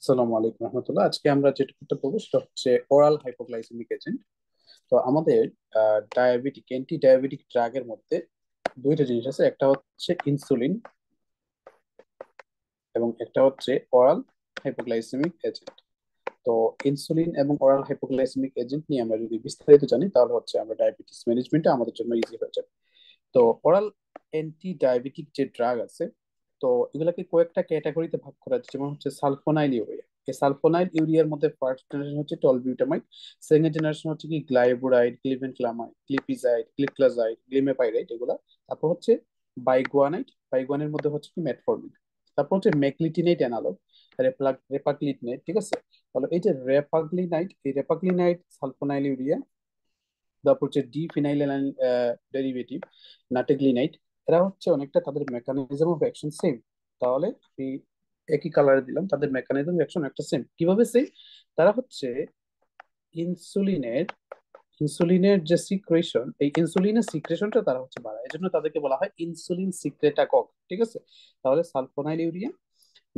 আসসালামু আলাইকুম রহমতুল্লাহ। আজকে আমরা যেটা করতে পারবো সেটা হচ্ছে ওরাল হাইপোগ্লাইসেমিক এজেন্ট। তো আমাদের অ্যান্টি ডায়াবেটিক ড্রাগের মধ্যে দুইটা জিনিস আছে, একটা হচ্ছে ইনসুলিন এবং একটা হচ্ছে ওরাল হাইপোগ্লাইসেমিক এজেন্ট। তো ইনসুলিন এবং ওরাল হাইপোগ্লাইসেমিক এজেন্ট নিয়ে আমরা যদি বিস্তারিত জানি তাহলে হচ্ছে আমরা ডায়াবেটিস ম্যানেজমেন্টে আমাদের জন্য ইজি হয়ে যাবে। তো ওরাল অ্যান্টি ডায়াবেটিক যে ড্রাগ আছে, তো এগুলাকে কয়েকটা ক্যাটাগরিতে ভাগ করা আছে, যেমন হচ্ছে সালফোনাইল ইউরিয়া। এই সালফোনাইল ইউরিয়ার মধ্যে ফার্স্ট জেনারেশন হচ্ছে টলবিউটামাইড, সেকেন্ড জেনারেশন হচ্ছে কি গ্লাইবুরাইড, গ্লিবেনক্লামাইড, ক্লিপিজাইড, ক্লিপ্লাজাইড, গ্লিমেপাইরাইড এগুলা। তারপর হচ্ছে বাইগুয়ানাইড, বাইগুয়ানের মধ্যে হচ্ছে কি মেটফর্মিন। তারপর হচ্ছে মেকলিটিনাইড অ্যানালগ, রেপাগ্লিটিনাইড, ঠিক আছে। তাহলে এই যে রেপাগ্লিনাইড, এই রেপাগ্লিনাইড সালফোনাইল ইউরিয়া, তারপর হচ্ছে ডি ফিনাইল ডেরিভেটিভ নাটেগ্লিনাইট, এরা হচ্ছে অনেকটা তাদের মেকানিজম অফ অ্যাকশন সেম। তাহলে আমি একই কালারে দিলাম, তাদের মেকানিজম অ্যাকশন একটা সেম। কিভাবে সেম? তারা হচ্ছে ইনসুলিনের ইনসুলিনের যে সিক্রেশন, এই ইনসুলিনের সিক্রেশনটা তারা হচ্ছে বাড়ায়, এজন্য তাদেরকে বলা হয় ইনসুলিন সিক্রেটাকক, ঠিক আছে। তাহলে sulfonylurea,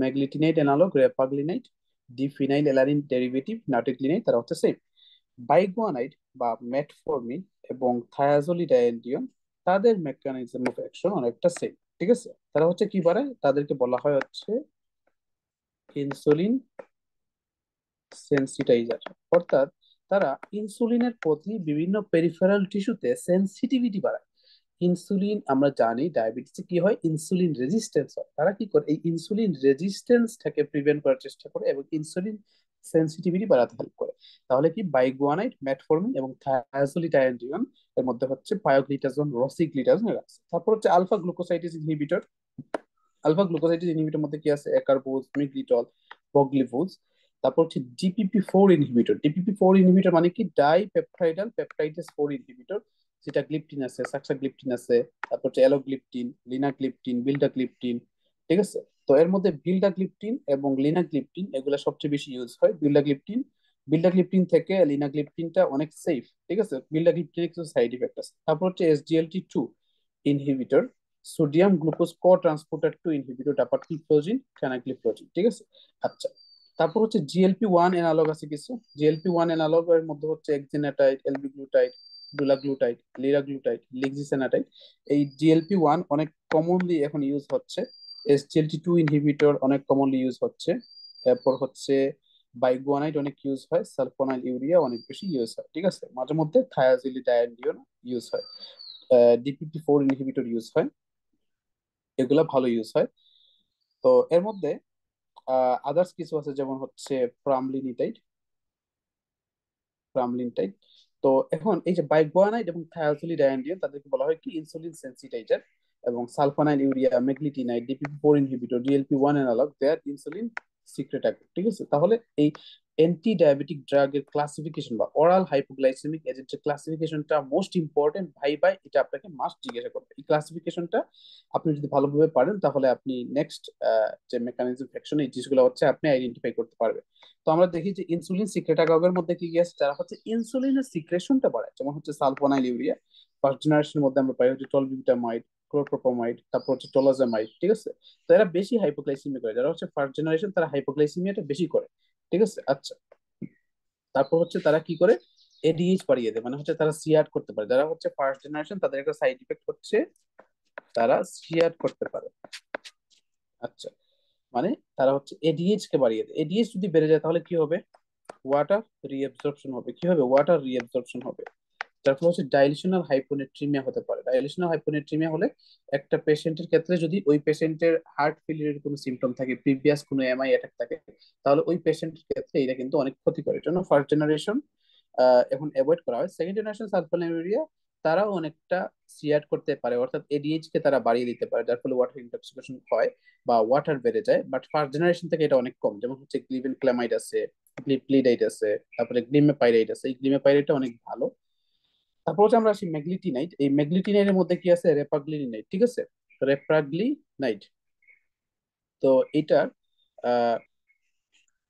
meglitinide analogue repaglinide, diphenylalanine derivative nateglinide, তারা হচ্ছে সেম। বাইগুয়ানাইড বা মেটফর্মিন এবং থায়াজোলিডাইন্ডিয়ন, তাদের মেকানিজম অফ অ্যাকশন অনেকটা সেম, ঠিক আছে। তারা হচ্ছে কি বাড়ায়, তাদেরকে বলা হয় হচ্ছে ইনসুলিন সেন্সিটাইজার। অর্থাৎ তারা ইনসুলিনের প্রতি বিভিন্ন পেরিফেরাল টিস্যুতে সেন্সিটিভিটি বাড়ায়। ইনসুলিন, আমরা জানি ডায়াবেটিসে কি হয়, ইনসুলিন রেজিস্ট্যান্স হয়। তারা কি করে, এই ইনসুলিন রেজিস্ট্যান্সটাকে প্রিভেন্ট করার চেষ্টা করে এবং ইনসুলিন সেন্সিটিভিটি বাড়াতে হেল্প করে। তাহলে কি বাইগুয়ানাইড, মেটফর্মিন এবং থায়াজোলিডাইন্ডিয়ন এর মধ্যে হচ্ছে পায়োগ্লিটাজোন, রসিগ্লিটাজোন এর আছে। তারপর হচ্ছে alpha glucosidase inhibitor. Alpha glucosidase inhibitor মধ্যে কি আছে, একারবোজ, মিগ্লিটল, বগলিভোজ। তারপর হচ্ছে ডিপিপি 4 ইনহিবিটর। ডিপিপি 4 ইনহিবিটর মানে কি, ডাই পেপটাইডাল পেপটাইডেস 4 ইনহিবিটর। যেটা গ্লিপটিন আছে, সাক্সাগ্লিপটিন আছে, তারপর হচ্ছে অ্যালোগ্লিপটিন, লিনাগ্লিপটিন, বিল্ডাগ্লিপটিন, ঠিক আছে। তো এর মধ্যে বিল্ডাগ্লিপটিন এবং লিনাগ্লিপটিন এগুলো সবচেয়ে বেশি ইউজ হয়। বিল্ডাগ্লিপটিন থেকে লিনাগ্লিপটিনটা অনেক সেফ, ঠিক আছে। বিল্ডাগ্লিপটিনের কিছু সাইড ইফেক্ট আছে। তারপর হচ্ছে SGLT2 ইনহিবিটর, সোডিয়াম গ্লুকোজ কো ট্রান্সপোর্টার 2 ইনহিবিটর, ডাপারটিফ্লোজিন, ফেনাক্লিফ্লোজিন, ঠিক আছে। আচ্ছা, তারপর হচ্ছে GLP-1 অ্যানালগ আছে কিছু। GLP-1 অ্যানালগ এর মধ্যে হচ্ছে এক্সিনাটাইড, এলবিগ্লুটাইড, ডুলাগ্লুটাইড, লিরাগ্লুটাইড, লিক্সিসেনাটাইড। এই GLP-1 অনেক কমনলি এখন ইউজ হচ্ছে। SGLT2 ইনহিবিটর অনেক কমনলি ইউজ হচ্ছে। এরপর হচ্ছে বাইগুয়ানাইড অনেক ইউজ হয়, সালফোনাইল ইউরিয়া অনেক বেশি ইউজ হয়, ঠিক আছে। মাঝে মধ্যে থায়াজিলিডাইন্ডিয়ন ইউজ হয়, DPP-4 ইনহিবিটর ইউজ হয়, এগুলা ভালো ইউজ হয়। তো এর মধ্যে আদার্স কিছু আছে, যেমন হচ্ছে প্রামলিনিটাইড, প্রামলিনটাইড। তো এখন এই যে বাইগুয়ানাইড এবং থায়াজোলিডাইন্ডিয়ন, তাদেরকে বলা হয় কি ইনসুলিন সেন্সিটাইজার। এবং sulfonylurea, meglitinide, DPP-4 inhibitor, GLP-1 analogue, they're insulin secretagogue, ঠিক আছে। তাহলে এই অ্যান্টি ডায়াবেটিক ড্রাগের ক্লাসিফিকেশন বা ওরাল হাইপোগ্লাইসেমিক এজেন্টের ক্লাসিফিকেশনটা মোস্ট ইম্পর্টেন্ট ভাই ভাই, এটা আপনাকে মাস্ট জিজ্ঞাসা করবে। এই ক্লাসিফিকেশনটা আপনি যদি ভালোভাবে পারেন তাহলে আপনি নেক্সট যে মেকানিজম অ্যাকশন, এই জিনিসগুলো হচ্ছে আপনি আইডেন্টিফাই করতে পারবেন। তো আমরা দেখি যে ইনসুলিন সিক্রেটাগগের মধ্যে কি কি আছে, যারা হচ্ছে ইনসুলিনের সিক্রেশনটা বাড়ায়, যেমন হচ্ছে সালফোনাইল ইউরিয়া। ফার্স্ট জেনারেশনের মধ্যে আমরা পাই হচ্ছে টলবিউটামাইড, ক্লোরপ্রোপামাইড, তারপর হচ্ছে টলোজামাইড, ঠিক আছে। তো এরা বেশি হাইপোগ্লাইসিমিয়া করে, যারা হচ্ছে ফার্স্ট জেনারেশন তারা হাইপোগ্লাইসিমিয়াটা বেশি করে, ঠিক আছে। আচ্ছা, তারপর হচ্ছে তারা কি করে, এডিএইচ বাড়িয়ে দেয়, মানে হচ্ছে তারা সিআর করতে পারে। যারা হচ্ছে ফার্স্ট জেনারেশন তাদের একটা সাইড ইফেক্ট হচ্ছে তারা সিআর করতে পারে। আচ্ছা, মানে তারা হচ্ছে এডিএইচ কে বাড়িয়ে দেয়। এডিএইচ যদি বেড়ে যায় তাহলে কি হবে, ওয়াটার রিঅ্যাবজর্পশন হবে। কি হবে, ওয়াটার রিঅ্যাবজর্পশন হবে। যার ফলে হচ্ছে ডাইলিশনাল হাইপোনেট্রিমিয়া হতে পারে। ডাইলিশনাল হাইপোনেট্রিমিয়া হলে একটা পেশেন্টের ক্ষেত্রে যদি ওই পেশেন্টের হার্ট ফেলিয়ারের কোনো সিমটম থাকে, প্রিভিয়াস কোনো এমআই অ্যাটাক থাকে, তাহলে ওই পেশেন্টের ক্ষেত্রে এটা কিন্তু অনেক ক্ষতি করে। এর জন্য ফার্স্ট জেনারেশন এখন অ্যাভয়েড করা হয়। সেকেন্ড জেনারেশন সালফোনিলুরিয়া, তারাও অনেকটা সিয়ার করতে পারে, অর্থাৎ এডিএইচ কে তারা বাড়িয়ে দিতে পারে, যার ফলে ওয়াটার ইনটক্সিকেশন হয় বা ওয়াটার বেড়ে যায়। বাট ফার্স্ট জেনারেশন থেকে এটা অনেক কম, যেমন হচ্ছে গ্লিবেনক্লামাইড আছে, গ্লিপ্লিডাইড আছে, তারপরে গ্লিমেপাইরাইড আছে। এই গ্লিমেপাইরাইডটা অনেক ভালো। তারপর হচ্ছে আমরা আসি ম্যাগলিটিনাইট। এই ম্যাগলিটিনাইটের মধ্যে কি আছে, রেপাগ্লিনাইট, ঠিক আছে। রেপ্রাগ্লিনাইট, তো এটার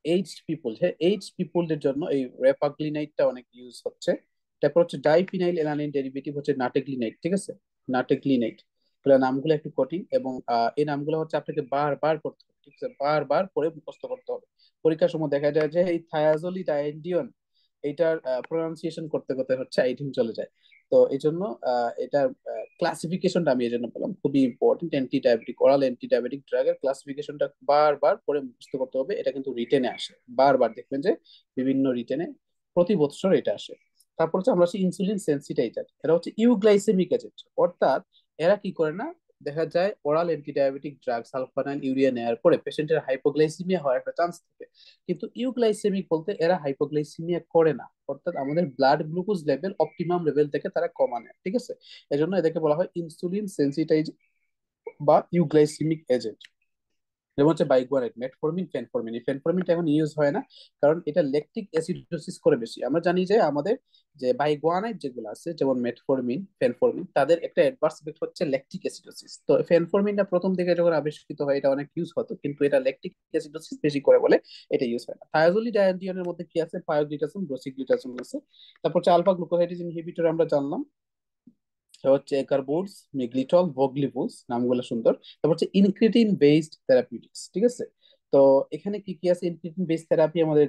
এইজড পিপল, হ্যাঁ এইজড পিপলদের জন্য এই রেপাগ্লিনাইটটা অনেক ইউজ হচ্ছে। তারপর হচ্ছে ডাইফিনাইল অ্যালানিন ডেরিভেটিভ হচ্ছে নাটেগ্লিনাইট, ঠিক আছে। নাটেগ্লিনাইট, এগুলো নামগুলো একটু কঠিন এবং এই নামগুলো হচ্ছে আপনাকে বারবার পড়তে হবে। ঠিক আছে, বারবার পড়ে মুখস্থ করতে হবে। পরীক্ষার সময় দেখা যায় যে এই থায়াজোলিডাইন্ডিয়ন এইটার প্রনাউন্সিয়েশন করতে করতে হচ্ছে আইডিং চলে যায়। তো এই জন্য এটার ক্লাসিফিকেশনটা আমি এই জন্য বললাম খুবই important. Anti diabetic, oral anti diabetic ড্রাগের ক্লাসিফিকেশনটা বারবার পরে মুখস্থ করতে হবে। এটা কিন্তু রিটেনে আসে, বারবার দেখবেন যে বিভিন্ন রিটেনে প্রতি বছর এটা আসে। তারপর হচ্ছে আমরা ইনসুলিন সেন্সিটাইজার, এরা হচ্ছে ইউগ্লাইসেমিক এজেন্ট। অর্থাৎ এরা কি করে না, দেখা যায় ওরাল অ্যান্টিডায়াবেটিক ড্রাগ সালফানাইল ইউরিয়া নেওয়ার পরে পেশেন্টের হাইপোগ্লাইসিমিয়া হওয়ার একটা চান্স থাকে, কিন্তু ইউগ্লাইসেমিক বলতে এরা হাইপোগ্লাইসিমিয়া করে না। অর্থাৎ আমাদের blood glucose level optimum level থেকে তারা কমানে, ঠিক আছে। এজন্য এদেরকে বলা হয় ইনসুলিন সেন্সিটাইজ বা ইউগ্লাইসেমিক এজেন্ট। যেমন হচ্ছে বাইগুয়ানাইট, মেটফর্মিন, ফেনফর্মিন। এই ফেনফর্মিনটা এখন ইউজ হয় না, কারণ এটা ল্যাকটিক অ্যাসিডোসিস করে বেশি। আমরা জানি যে আমাদের যে বাইগুয়ানাইট যেগুলো আছে, যেমন মেটফর্মিন, ফেনফর্মিন, তাদের একটা অ্যাডভার্স ইফেক্ট হচ্ছে ল্যাকটিক অ্যাসিডোসিস। তো ফেনফর্মিনটা প্রথম দিকে যখন আবিষ্কৃত হয় এটা অনেক ইউজ হতো, কিন্তু এটা ল্যাকটিক অ্যাসিডোসিস বেশি করে বলে এটা ইউজ হয় না। থায়াজোলিডাইন্ডিয়নের মধ্যে কি আছে, পায়োগ্লিটাজোন, ব্রোসিগ্লিটাজোন আছে। তারপর হচ্ছে আলফা গ্লুকোসাইডেজ ইনহিবিটর আমরা জানলাম, হচ্ছে একারবোর্ডস, মিগ্লিটল, ভোগলিভুস, নামগুলো সুন্দর। তারপর হচ্ছে ইনক্রিটিন বেসড থেরাপিউটিক্স, ঠিক আছে। তো এখানে কি কি আছে ইনক্রিটিন বেসড থেরাপি আমাদের,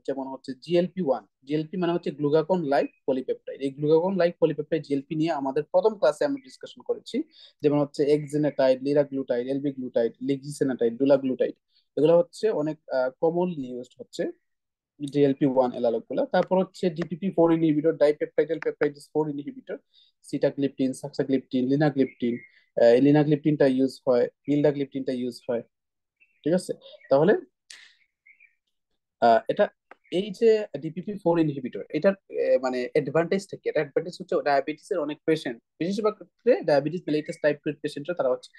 যেমন হচ্ছে জিএলপি 1। জিএলপি মানে হচ্ছে গ্লুকাগন লাইক পলিপেপটাইড। এই গ্লুকাগন লাইক পলিপেপটাইড জিএলপি নিয়ে আমাদের প্রথম ক্লাসে আমরা ডিসকাশন করেছি। যেমন হচ্ছে এক্সিনেটাইড, লিরাগ্লুটাইড, এলবি গ্লুটাইড, লিক্সিসেনাটাইড, ডুলাগ্লুটাইড, এগুলো হচ্ছে অনেক কমনলি ইউজড হচ্ছে জিএলপি 1 এলালক গুলা। তারপর হচ্ছে DPP 4 inhibitor, dipeptidyl peptidase 4 inhibitor, sitagliptin, saxagliptin, linagliptin. লিনাগ্লিপটিনটা ইউজ হয়, ইলডাগ্লিপটিনটা ইউজ হয়, ঠিক আছে। তাহলে এটা, এই যে ডিপিপি 4 ইনহিবিটর, এটার মানে অ্যাডভান্টেজটা কি? এটা অ্যাডভান্টেজ হচ্ছে ডায়াবেটিসের অনেক পেশেন্ট, বেশিরভাগ ক্ষেত্রে ডায়াবেটিস মেলিটাস টাইপ 2 পেশেন্টরা তারা হচ্ছে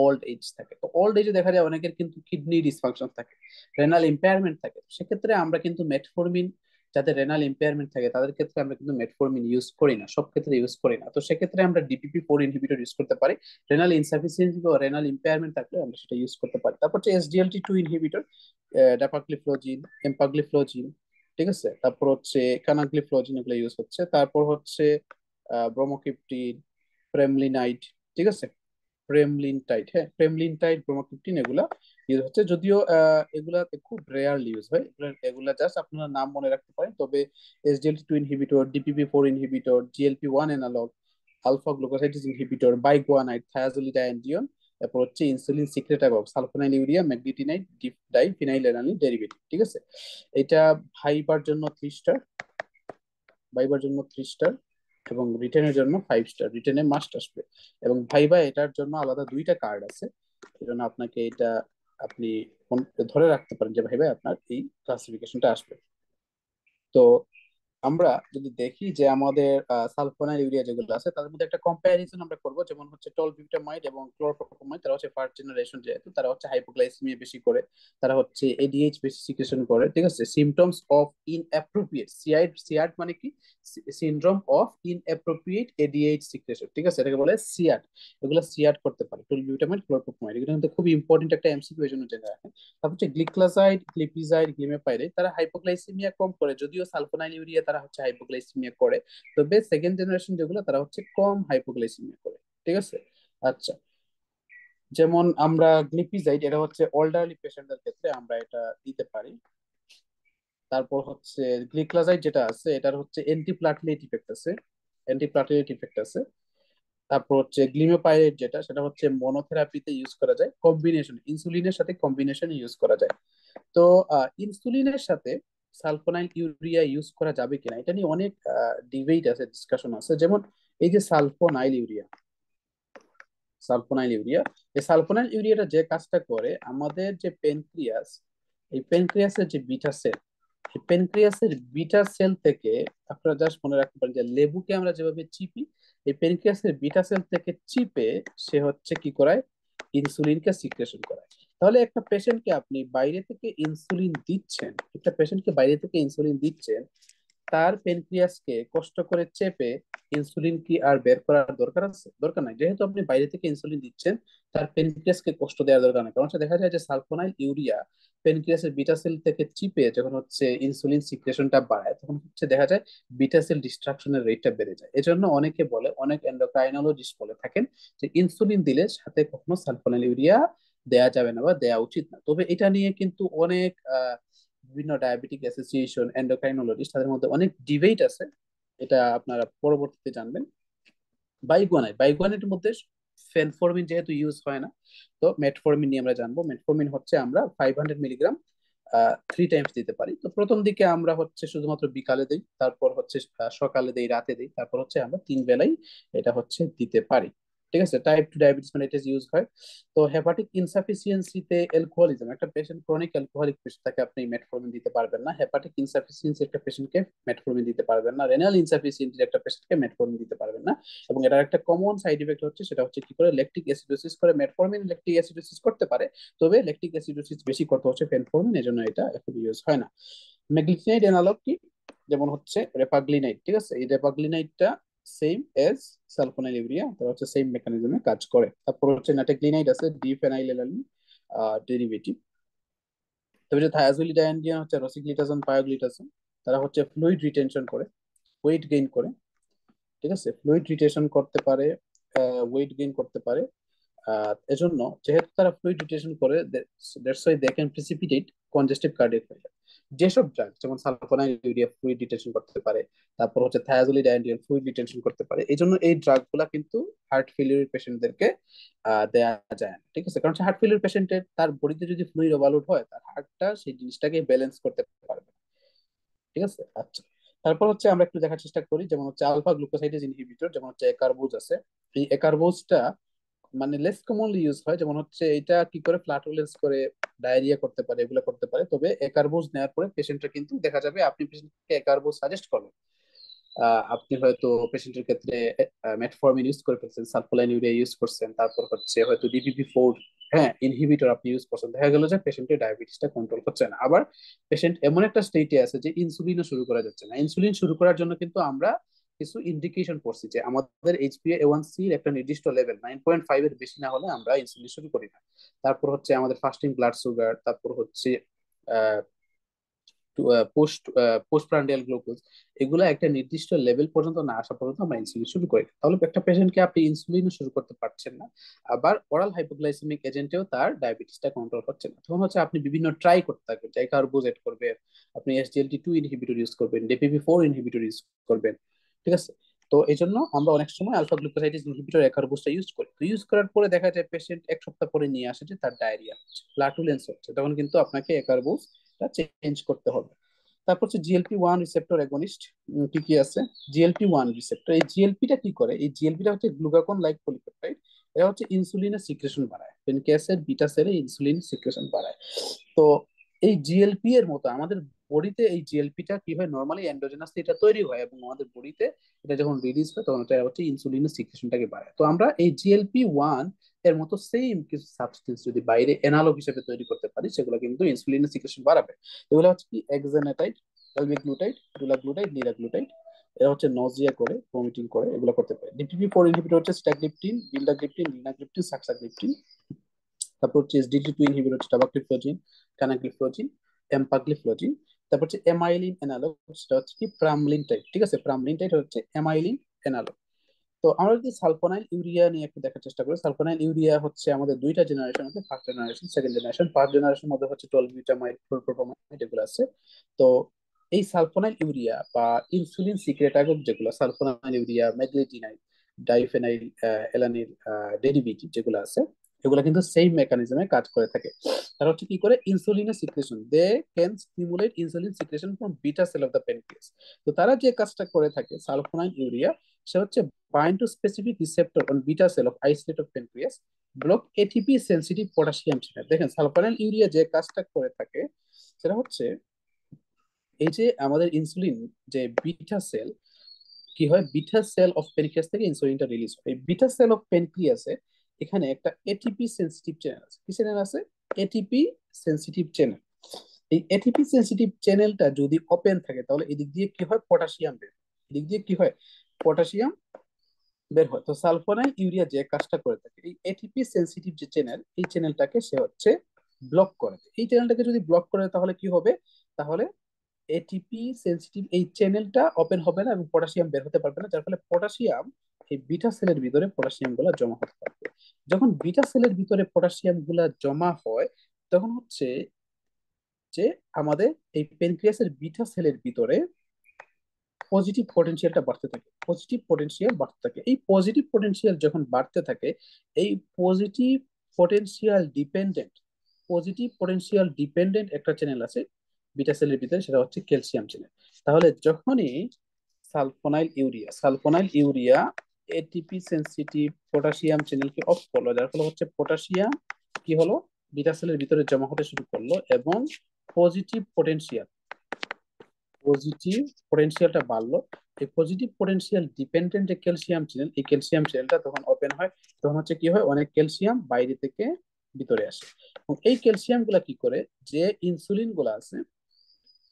ওল্ড এজ থাকে। তো ওল্ড এজে দেখা যায় অনেকের কিন্তু কিডনি ডিসফাংশন থাকে, রেনাল ইম্পেয়ারমেন্ট থাকে। সেক্ষেত্রে আমরা কিন্তু মেটফর্মিন, যাদের রেনাল ইম্পেয়ারমেন্ট থাকে তাদের ক্ষেত্রে আমরা কিন্তু মেটফর্মিন ইউজ করি না, সব ক্ষেত্রে ইউজ করি না। তো সেক্ষেত্রে আমরা ডিপিপি 4 ইনহিবিটর ইউজ করতে পারি। রেনাল ইনসাফিসিয়েন্সি বা রেনাল ইম্পেয়ারমেন্ট থাকলে আমরা সেটা ইউজ করতে পারি। তারপর হচ্ছে এসডিএলটি 2 ইনহিবিটর, ড্যাপাগ্লিফ্লোজিন, এম্পাগ্লিফ্লোজিন, ঠিক আছে। তারপর হচ্ছে কানাগ্লিফ্লোজিন, এগুলো ইউজ হচ্ছে। তারপর হচ্ছে ব্রোমোক্রিপ্টিন, প্রেমলিনাইড, ঠিক আছে, প্রেমলিনটাইড, হ্যাঁ, প্রেমলিনটাইড, ব্রোমোক্রিপ্টিন, এগুলা ইউজ হচ্ছে। যদিও এগুলা খুব রেয়ারলি ইউজ হয়, এগুলা জাস্ট আপনারা নাম মনে রাখতে পারেন। তবে SGLT 2 inhibitor, DPP 4 inhibitor, GLP 1 analogue, alpha glucosidase inhibitor, biguanide, thiazolidinedione, তারপর হচ্ছে insulin secretagogue, sulfonylurea, meglitinide, diphenylalanine, ঠিক আছে। এটা ভাইবার জন্য 3 স্টার, ভাইবার জন্য 3 স্টার, এবং রিটেনের জন্য 5 স্টার। রিটেনে মাস্ট আসবে, এবং ভাইবা এটার জন্য আলাদা 2টা কার্ড আছে। এই জন্য আপনাকে এটা আপনি ধরে রাখতে পারেন যে ভাইবা আপনার এই ক্লাসিফিকেশনটা আসবে। তো আমরা যদি দেখি যে আমাদের সালফোনাইল ইউরিয়া যেগুলো আছে তাদের মধ্যে একটা কম্প্যারিজন আমরা করব। যেমন হচ্ছে টলবিউটামাইড এবং ক্লোরোপ্রোপামাইড, তারা হচ্ছে ফার্স্ট জেনারেশন, যেহেতু তারা হচ্ছে হাইপোগ্লাইসেমিয়া বেশি করে, তারা হচ্ছে এডিএইচ বেশি সিক্রেশন করে, ঠিক আছে। সিমটমস অফ ইনঅ্যাপ্রোপ্রিয়েট, সিআইড মানে কি, syndrome of inappropriate ADH secretion, ঠিক আছে, এটাকে বলে সিআড। এগুলো সিআড করতে পারে টলবিউটামাইড, ক্লোরোপ্রোপামাইড, এগুলো কিন্তু খুবই ইম্পর্টেন্ট একটা এমসিকিউ, এর জন্য জেনে রাখেন। তারপর হচ্ছে গ্লিক্লাজাইড, গ্লিপিজাইড, গ্লিমেপাইরাইড, তারা হাইপোগ্লাইসেমিয়া কম করে, যদিও সালফোনাইল ইউরিয়া তারা হচ্ছে হাইপোগ্লাইসেমিয়া করে। তবে সেকেন্ড জেনারেশন যেগুলো তারা হচ্ছে কম হাইপোগ্লাইসেমিয়া করে, ঠিক আছে। আচ্ছা, যেমন আমরা গ্লিপিজাইড, এটা হচ্ছে অলডারলি পেশেন্টদের ক্ষেত্রে আমরা এটা দিতে পারি। তারপর হচ্ছে গ্লিক্লাজাইড যেটা আছে এটার হচ্ছে অ্যান্টিপ্লাটলেট ইফেক্ট আছে, অ্যান্টিপ্লাটলেট ইফেক্ট আছে। তারপর হচ্ছে গ্লিমেপাইরাইড যেটা, সেটা হচ্ছে মনোথেরাপিতে ইউজ করা যায়, কম্বিনেশন ইনসুলিনের সাথে কম্বিনেশন ইউজ করা যায়। তো ইনসুলিনের সাথে সালফোনাইল ইউরিয়া ইউজ করা যাবে কিনা এটা নিয়ে অনেক ডিবেট আছে, ডিসকাশন আছে। যেমন এই যে সালফোনাইল ইউরিয়া, সালফোনাইল ইউরিয়া, এই সালফোনাইল ইউরিয়াটা যে কাজটা করে, আমাদের যে প্যানক্রিয়াস, এই প্যানক্রিয়াসের যে বিটা সেল, এই প্যানক্রিয়াসের বিটা সেল থেকে, আপনারা জাস্ট মনে রাখতে পারেন যে লেবুকে আমরা যেভাবে চিপি, এই প্যানক্রিয়াসের বিটা সেল থেকে চিপে সে হচ্ছে কি করায়, ইনসুলিনকে সিক্রেশন করায়। তাহলে একটা পেশেন্টকে আপনি বাইরে থেকে ইনসুলিন দিচ্ছেন, একটা পেশেন্টকে বাইরে থেকে ইনসুলিন দিচ্ছেন, তার প্যানক্রিয়াসকে কষ্ট করে চেপে ইনসুলিন কি আর বের করার দরকার আছে? দরকার নাই। যেহেতু আপনি বাইরে থেকে ইনসুলিন দিচ্ছেন, তার প্যানক্রিয়াসকে কষ্ট দেওয়ার দরকার নেই। কারণ হচ্ছে দেখা যায় যে সালফোনাইল ইউরিয়া প্যানক্রিয়াসের বিটা সেল থেকে চিপে যখন হচ্ছে ইনসুলিন সিক্রেশনটা বাড়ায়, তখন হচ্ছে দেখা যায় বিটা সেল ডিস্ট্রাকশনের রেটটা বেড়ে যায়। এজন্য অনেকে বলে, অনেক এন্ডোক্রাইনোলজিস্ট বলে থাকেন যে ইনসুলিন দিলে সাথে কখনো সালফোনাইল ইউরিয়া দেয়া যাবে না বা দেয়া উচিত না। তবে এটা নিয়ে কিন্তু অনেক বিভিন্ন ডায়াবেটিক অ্যাসোসিয়েশন, এন্ডোক্রাইনোলজিস্ট, তাদের মধ্যে অনেক ডিবেট আছে। এটা আপনারা পরবর্তীতে জানবেন। বাইগুয়ানাইটের মধ্যে ফেনফরমিন যেহেতু ইউজ হয় না, তো মেটফরমিন নিয়ে আমরা জানবো। মেটফরমিন হচ্ছে আমরা 500 মিলিগ্রাম 3 টাইমস দিতে পারি। তো প্রথম দিকে আমরা হচ্ছে শুধুমাত্র বিকালে দিই, তারপর হচ্ছে সকালে দিই, রাতে দিই, তারপর হচ্ছে আমরা 3 বেলাই এটা হচ্ছে দিতে পারি। ঠিক আছে, টাইপ 2 ডায়াবেটিস মানে এটা ইউজ হয়। তো হেপাটিক ইনসাফিসিয়েন্সিতে অ্যালকোহলিজম, একটা পেশেন্ট ক্রনিক অ্যালকোহলিক পেশেন্ট, তাকে আপনি মেটফরমিন দিতে পারবেন না। হেপাটিক ইনসাফিসিয়েন্সি একটা পেশেন্টকে মেটফরমিন দিতে পারবেন না। রেনাল ইনসাফিসিয়েন্সি একটা পেশেন্টকে মেটফরমিন দিতে পারবেন না। এবং এটার একটা কমন সাইড ইফেক্ট হচ্ছে, সেটা হচ্ছে কি করে ল্যাকটিক অ্যাসিডোসিস করে। মেটফরমিন ল্যাকটিক অ্যাসিডোসিস করতে পারে, তবে ল্যাকটিক অ্যাসিডোসিস বেশি করতে হচ্ছে ফেনফরমিন, এজন্য এটা এখন ইউজ হয় না। মেগলিসিনাইড অ্যানালগ কি, যেমন হচ্ছে রেপাগ্লিনাইড। ঠিক আছে, এই রেপাগ্লিনাইডটা সেম এজ সালফোনাইল ইউরিয়া, তারা হচ্ছে সেম মেকানিজমে কাজ করে। তারপর হচ্ছে নাটেগ্লিনাইড আছে, ডিফেনাইলেলানিন ডেরিভেটিভ। তবে যে থায়াজোলিডাইন্ডিয়ান হচ্ছে রসিগ্লিটাজন, পায়োগ্লিটাজন, তারা হচ্ছে ফ্লুইড রিটেনশন করে, ওয়েট গেইন করে। ঠিক আছে, ফ্লুইড রিটেনশন করতে পারে, ওয়েট গেইন করতে পারে। এজন্য যেহেতু তারা ফ্লুইড রিটেনশন করে, that's why they can precipitate congestive cardiac failure. যেসব ড্রাগ যেমন সালফোনাইল ইউরিয়া ফ্লুইড রিটেনশন করতে পারে, তারপর হচ্ছে থায়াজোলিডাইন্ডিয়ান ফ্লুইড রিটেনশন করতে পারে, এই জন্য এই ড্রাগ গুলা কিন্তু হার্ট ফেলিউর পেশেন্টদেরকে দেয়া যায় না। ঠিক আছে, কারণ হার্ট ফেলিউর পেশেন্টের তার বডিতে যদি ফ্লুইড ওভারলোড হয়, তার হার্টটা সেই জিনিসটাকে ব্যালেন্স করতে পারবে। ঠিক আছে, আচ্ছা। তারপর হচ্ছে আমরা একটু দেখার চেষ্টা করি, যেমন হচ্ছে আলফা গ্লুকোসাইডেজ ইনহিবিটর, যেমন হচ্ছে একারবোজ আছে। এই একারবোজটা মানে লেস কমনলি ইউজ হয়, যেমন হচ্ছে এটা কি করে ফ্লাটুলেন্স করে, ডায়রিয়া করতে পারে, এগুলো করতে পারে। তবে একারবোজ নেওয়ার পরে পেশেন্টটা কিন্তু দেখা যাবে, আপনি পেশেন্টকে একারবোজ সাজেস্ট করবেন, আপনি হয়তো পেশেন্টের ক্ষেত্রে মেটফরমিন ইউজ করে ফেলছেন, সালফোলাইন ইউরিয়া ইউজ করছেন, তারপর হচ্ছে হয়তো ডিপিপি-4 হ্যাঁ ইনহিবিটর আপনি ইউজ করছেন, দেখা গেল যে পেশেন্টের ডায়াবেটিসটা কন্ট্রোল হচ্ছে না। আবার পেশেন্ট এমন একটা স্টেটে আছে যে ইনসুলিনও শুরু করা যাচ্ছে না। ইনসুলিন শুরু করার জন্য কিন্তু আমরা কিছু ইন্ডিকেশন করছি, যে আমাদের HbA1c এর একটা নির্দিষ্ট লেভেল 9.5 এর বেশি না হলে আমরা ইনসুলিন শুরু করি না। তারপর হচ্ছে আমাদের ফাস্টিং ব্লাড সুগার, তারপর হচ্ছে পোস্ট পোস্ট প্রান্ডিয়াল গ্লুকোজ, এগুলো একটা নির্দিষ্ট লেভেল পর্যন্ত না আসা পর্যন্ত আমরা ইনসুলিন শুরু করি না। তাহলে একটা পেশেন্টকে আপনি ইনসুলিন শুরু করতে পারছেন না, আবার ওরাল হাইপোগ্লাইসেমিক এজেন্টেও তার ডায়াবেটিসটা কন্ট্রোল হচ্ছে না। তখন হচ্ছে আপনি বিভিন্ন ট্রাই করতে থাকবেন, জাইকারবোজ এড করবেন, আপনি SGLT2 ইনহিবিটর ইউজ করবেন, DPP-4 ইনহিবিটর ইউজ করবেন। ঠিক আছে, তো এই জন্য আমরা অনেক সময় আলফা গ্লুকোসাইডিস ইনহিবিটর একারবোজটা ইউজ করি। তো ইউজ করার পরে দেখা যায় পেশেন্ট 1 সপ্তাহ পরে নিয়ে আসে যে তার ডায়রিয়া হচ্ছে, ফ্লাটুলেন্স হচ্ছে, তখন কিন্তু আপনাকে একারবোজটা চেঞ্জ করতে হবে। তারপর হচ্ছে GLP-1 রিসেপ্টর অ্যাগনিস্ট। কি কি আছে? GLP-1 রিসেপ্টর, এই জিএলপিটা কি করে? এই জিএলপিটা হচ্ছে গ্লুকাগন লাইক পলিপেপটাইড। এটা হচ্ছে ইনসুলিনের সিক্রেশন বাড়ায়, প্যানক্রিয়াসের বিটা সেলে ইনসুলিন সিক্রেশন বাড়ায়। তো এই জিএলপি এর মতো আমাদের বডিতে এই জিএলপিটা কি হয়, নর্মালি এন্ডোজেনাসলি এটা তৈরি হয়, এবং আমাদের বডিতে এটা যখন রিলিজ হয় তখন এটা হচ্ছে ইনসুলিনের সিক্রেশনটাকে বাড়ায়। তো আমরা এই GLP-1 এর মতো সেম কিছু সাবস্টেন্স যদি বাইরে এনালগ হিসেবে তৈরি করতে পারি, সেগুলো কিন্তু ইনসুলিনের সিক্রেশন বাড়াবে। এগুলো হচ্ছে কি এক্সানেটাইড, অ্যালবিগ্লুটাইড, ডুলাগ্লুটাইড, লিরাগ্লুটাইড। এরা হচ্ছে নজিয়া করে, ভমিটিং করে, এগুলো করতে পারে। DPP-4 ইনহিবিটর হচ্ছে স্ট্যাগলিপটিন, বিল্ডাগ্লিপটিন, লিনাগ্লিপটিন, সাক্সাগ্লিপটিন। তারপর হচ্ছে SDT2 ইনহিবিটর হচ্ছে ডাবাগ্লিফ্লোজিন, কানাগ্লিফ্লোজিন, এম্পাগ্লিফ্লোজিন। তারপর হচ্ছে এমাইলিন অ্যানালগ, সেটা হচ্ছে কি প্রামলিন টাইপ। ঠিক আছে, প্রামলিন টাইপ হচ্ছে এমাইলিন অ্যানালগ। তো আমরা যদি সালফোনাইল ইউরিয়া নিয়ে একটু দেখার চেষ্টা করি, সালফোনাইল ইউরিয়া হচ্ছে আমাদের দুইটা জেনারেশন আছে, first generation, second generation. First generation মধ্যে হচ্ছে 12 গ্লুটামাইড, ফ্লোরপ্রোপামাইড, এগুলো আছে। তো এই সালফোনাইল ইউরিয়া বা ইনসুলিন সিক্রেটাগক যেগুলো, সালফোনাইল ইউরিয়া, মেগলিটিনাইড, ডাইফেনাইল এলানিল ডেরিভেটিভ যেগুলো আছে, এগুলো কিন্তু সেম মেকানিজমে কাজ করে থাকে। তারা হচ্ছে কি করে, ইনসুলিনের secretion, they can stimulate insulin secretion from beta cell of the pancreas. তো তারা যে কাজটা করে থাকে সালফোনাইল ইউরিয়া, সে হচ্ছে bind to specific receptor on beta cell of isolate of pancreas, block ATP sensitive potassium channel। দেখেন সালফানাইল ইউরিয়া যে কাজটা করে থাকে, সেটা হচ্ছে এই যে আমাদের ইনসুলিন, যে বিটা সেল, কি হয়, বিটা সেল অফ প্যানক্রিয়াস থেকে ইনসুলিনটা রিলিজ হয়। এই বিটা সেল অফ প্যানক্রিয়াসে এখানে একটা এটিপি সেন্সিটিভ চ্যানেল আছে। কি চ্যানেল আছে? ATP sensitive channel. এই এটিপি সেন্সিটিভ চ্যানেলটা যদি ওপেন থাকে, তাহলে এদিক দিয়ে কি হয়, পটাশিয়াম বের হয়। এদিক দিয়ে কি হয়, পটাশিয়াম বের হয়। তো সালফোনাইল ইউরিয়া যে কাজটা করে থাকে, এই এটিপি সেন্সিটিভ যে চ্যানেল, এই চ্যানেলটাকে সে হচ্ছে ব্লক করে। এই চ্যানেলটাকে যদি ব্লক করে তাহলে কি হবে, তাহলে এটিপি সেন্সিটিভ এই চ্যানেলটা ওপেন হবে না এবং পটাশিয়াম বের হতে পারবে না, যার ফলে পটাশিয়াম এই বিটা সেলের ভিতরে পটাশিয়াম গুলা জমা হতে থাকবে। যখন বিটা সেলের ভিতরে পটাশিয়াম গুলা জমা হয়, তখন হচ্ছে যে আমাদের এই প্যানক্রিয়াসের বিটা সেলের ভিতরে পজিটিভ পটেনশিয়ালটা বাড়তে থাকে, পজিটিভ পটেনশিয়াল বাড়তে থাকে। এই পজিটিভ পটেনশিয়াল যখন বাড়তে থাকে, এই পজিটিভ পটেনশিয়াল ডিপেন্ডেন্ট একটা চ্যানেল আছে বিটা সেলের ভিতরে, সেটা হচ্ছে ক্যালসিয়াম চ্যানেল। তাহলে যখনই sulphonyl urea ATP sensitive potassium চ্যানেলকে অফ করলো, যার ফলে হচ্ছে পটাশিয়াম কি হলো, বিটা সেলের ভিতরে জমা হতে শুরু করলো, এবং পজিটিভ পটেনশিয়াল পজিটিভ পটেনশিয়ালটা বাড়লো। এই পজিটিভ পটেনশিয়াল ডিপেন্ডেন্ট যে ক্যালসিয়াম চ্যানেল, এই ক্যালসিয়াম চ্যানেলটা তখন ওপেন হয়। তখন হচ্ছে কি হয়, অনেক ক্যালসিয়াম বাইরে থেকে ভিতরে আসে। এবং এই ক্যালসিয়াম গুলা কি করে, যে ইনসুলিন গুলা আছে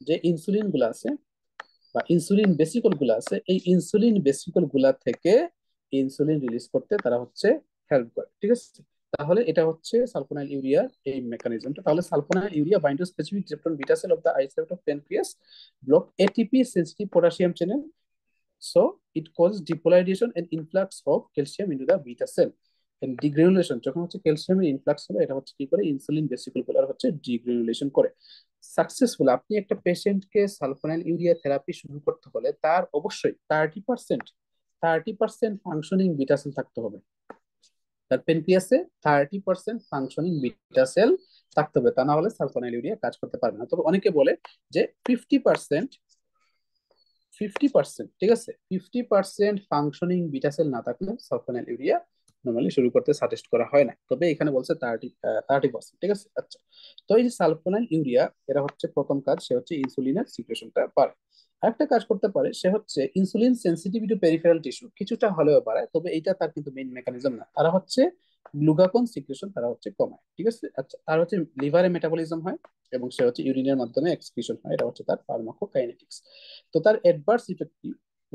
যে ইনসুলিন গুলা আছে বা ইনসুলিন বেসিকল গুলা আছে, এই ইনসুলিন বেসিকল গুলা থেকে ইনসুলিন রিলিজ করতে তারা হচ্ছে হেল্প করে। ঠিক আছে, তাহলে এটা হচ্ছে সালফোনাইল ইউরিয়ার এই মেকানিজমটা। তাহলে sulfonylurea bind to specific receptor beta cell of the isolate of pancreas, block ATP sensitive potassium channel, so it causes depolarization and influx of calcium into the beta cell and degranulation। যখন হচ্ছে ক্যালসিয়ামের influx হলো, এটা হচ্ছে কি করে, insulin বেসিকল গুলো হচ্ছে ডিগ্রানুলেশন করে। সাকসেসফুল আপনি একটা পেশেন্টকে সালফোনাইল ইউরিয়া থেরাপি শুরু করতে হলে তার অবশ্যই 30% ফাংশনিং বিটা সেল থাকতে হবে। তার পেনক্রিয়াসে 30% ফাংশনিং বিটা সেল থাকতে হবে, তা না হলে সালফোনাইল ইউরিয়া কাজ করতে পারবে না। তবে অনেকে বলে যে 50%, ঠিক আছে, 50% ফাংশনিং বিটা সেল না থাকলে সালফোনাইল ইউরিয়া নর্মালি শুরু করতে সাজেস্ট করা হয় না। তবে এখানে বলছে 30%, ঠিক আছে। আচ্ছা, তো এই যে সালফোনাইল ইউরিয়া, এরা হচ্ছে প্রথম কাজ, সে হচ্ছে ইনসুলিনের সিক্রেশনটা বাড়ায়। আরেকটা কাজ করতে পারে, সে হচ্ছে ইনসুলিন সেন্সিটিভিটি পেরিফেরাল টিস্যু কিছুটা হলেও বাড়ায়, তবে এইটা তার কিন্তু মেইন মেকানিজম না। তারা হচ্ছে গ্লুকাগন সিক্রেশন তারা হচ্ছে কমায়। ঠিক আছে, আচ্ছা, তার হচ্ছে লিভারে মেটাবলিজম হয় এবং সে হচ্ছে ইউরিনের মাধ্যমে এক্সক্রিশন হয়, এটা হচ্ছে তার ফার্মাকোকাইনেটিক্স। তো তার অ্যাডভার্স ইফেক্ট কি,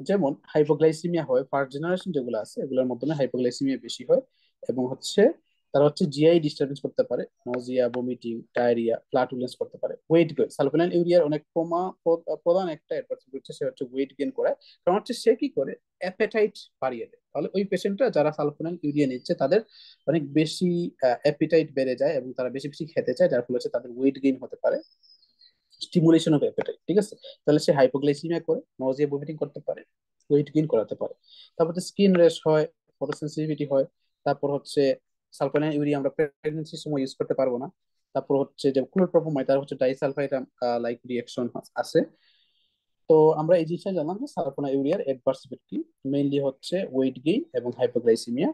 যেমন হাইপোগ্লাইসিমিয়া হয়, ফার্স্ট জেনারেশন যেগুলো আছে এগুলোর মাধ্যমে হাইপোগ্লাইসিমিয়া বেশি হয়, এবং হচ্ছে তারা হচ্ছে জিআই ডিস্টারবেন্স করতে পারে, নজিয়া, ভমিটিং, ডায়রিয়া, ফ্লাটুলেন্স করতে পারে। ওয়েট গেইন, সালফোনাইল ইউরিয়ার অনেক প্রধান একটা অ্যাডভার্স হচ্ছে সে হচ্ছে ওয়েট গেইন করায়। কারণ হচ্ছে সে কি করে, অ্যাপেটাইট বাড়িয়ে দেয়। তাহলে ওই পেশেন্টরা যারা সালফোনাইল ইউরিয়া নিচ্ছে তাদের অনেক বেশি অ্যাপিটাইট বেড়ে যায় এবং তারা বেশি বেশি খেতে চায়, যার ফলে হচ্ছে তাদের ওয়েট গেইন হতে পারে, স্টিমুলেশন অফ অ্যাপেটাইট। ঠিক আছে, তাহলে সে হাইপোগ্লাইসিমিয়া করে, নজিয়া, ভমিটিং করতে পারে, ওয়েট গেইন করাতে পারে। তারপর স্কিন র্যাশ হয়, ফটোসেন্সিটিভিটি হয়। তারপর হচ্ছে সালফোনাইল ইউরিয়া আমরা প্রেগন্যান্সির সময় ইউজ করতে পারবো না। তারপর হচ্ছে যে ক্লোরোপ্রোপোমাইড, তার হচ্ছে ডাইসালফাইড লাইক রিঅ্যাকশন আছে। তো আমরা এই জিনিসটা জানলাম যে সালফোনাইল ইউরিয়ার অ্যাডভার্স ইফেক্ট কি, মেইনলি হচ্ছে ওয়েট গেইন এবং হাইপোগ্লাইসিমিয়া,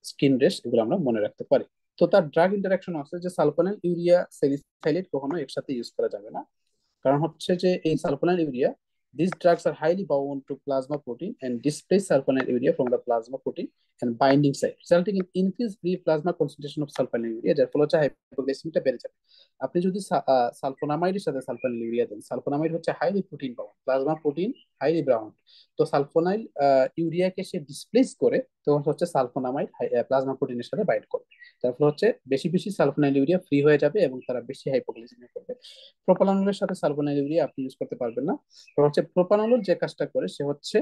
স্কিন রেশ, এগুলো আমরা মনে রাখতে পারি। তো তার ড্রাগ ইন্টারাকশন আছে, যে সালফোনাইল ইউরিয়া স্যালিসাইলেট কখনো একসাথে ইউজ করা যাবে না। কারণ হচ্ছে যে এই sulphonyl urea, these drugs are highly bound to plasma protein and displace sulfonyl urea from the plasma protein and binding site, resulting in increased free plasma concentration of sulfonyl urea, যার ফলে হচ্ছে হাইপোগ্লাইসেমিয়াটা বেড়ে যাবে। আপনি যদি সালফোনামাইডের সাথে সালফোনাইল ইউরিয়া দেন, sulphonamide হচ্ছে highly protein bound, plasma protein highly bound. তো সালফোনাইল ইউরিয়াকে সে ডিসপ্লেস করে, তখন হচ্ছে সালফোনামাইড প্লাজমা প্রোটিনের সাথে বাইন্ড করবে, তার ফলে হচ্ছে বেশি বেশি সালফোনাইল ইউরিয়া ফ্রি হয়ে যাবে এবং তারা বেশি হাইপোগ্লাইসেমিয়া করবে। প্রোপানলের সাথে সালফোনাইল ইউরিয়া আপনি ইউজ করতে পারবেন না। তো হচ্ছে প্রোপানল যে কাজটা করে, সে হচ্ছে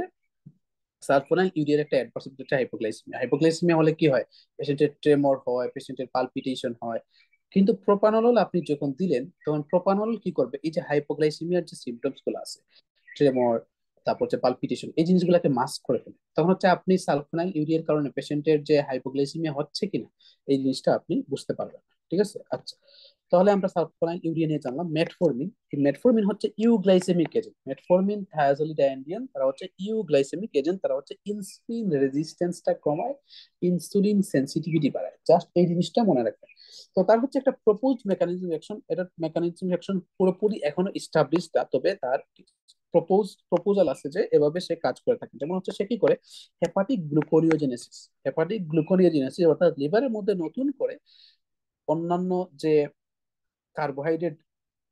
সালফোনাইল ইউরিয়ার একটা অ্যাডভার্স ইফেক্ট হচ্ছে হাইপোগ্লাইসেমিয়া। হাইপোগ্লাইসেমিয়া হলে কি হয়, পেশেন্টের ট্রেমর হয়, পেশেন্টের পালপিটেশন হয়। কিন্তু প্রোপানল আপনি যখন দিলেন, তখন প্রোপানল কি করবে, এই যে হাইপোগ্লাইসেমিয়ার যে সিমটমস গুলো আছে, ট্রেমর, তারপর হচ্ছে পালপিটেশন, এই জিনিসগুলোকে মাস্ক করে ফেলে। তখন হচ্ছে আপনি সালফোনাইল ইউরিয়ার কারণে পেশেন্টের যে হাইপোগ্লাইসেমিয়া হচ্ছে কিনা, এই জিনিসটা আপনি বুঝতে পারবেন না। ঠিক আছে, আচ্ছা, তাহলে আমরা সালফোনাইল ইউরিয়া নিয়ে জানলাম। মেটফরমিন, এই মেটফরমিন হচ্ছে ইউগ্লাইসেমিক এজেন্ট। মেটফরমিন, থায়াজোলিডাইন্ডিয়ান, তারা হচ্ছে ইউগ্লাইসেমিক এজেন্ট, তারা হচ্ছে ইনসুলিন রেজিস্ট্যান্সটা কমায়, ইনসুলিন সেন্সিটিভিটি বাড়ায়। জাস্ট এই জিনিসটা মনে রাখবেন। তো তার হচ্ছে একটা প্রপোজ মেকানিজম অ্যাকশন, এটার মেকানিজম অ্যাকশন পুরোপুরি এখনো ইস্টাবলিশ না, তবে তার প্রপোজাল আছে যে এভাবে সে কাজ করে থাকে। যেমন হচ্ছে সে কি করে, হেপাটিক গ্লুকোনিওজেনেসিস অর্থাৎ লিভারের মধ্যে নতুন করে অন্যান্য যে কার্বোহাইড্রেট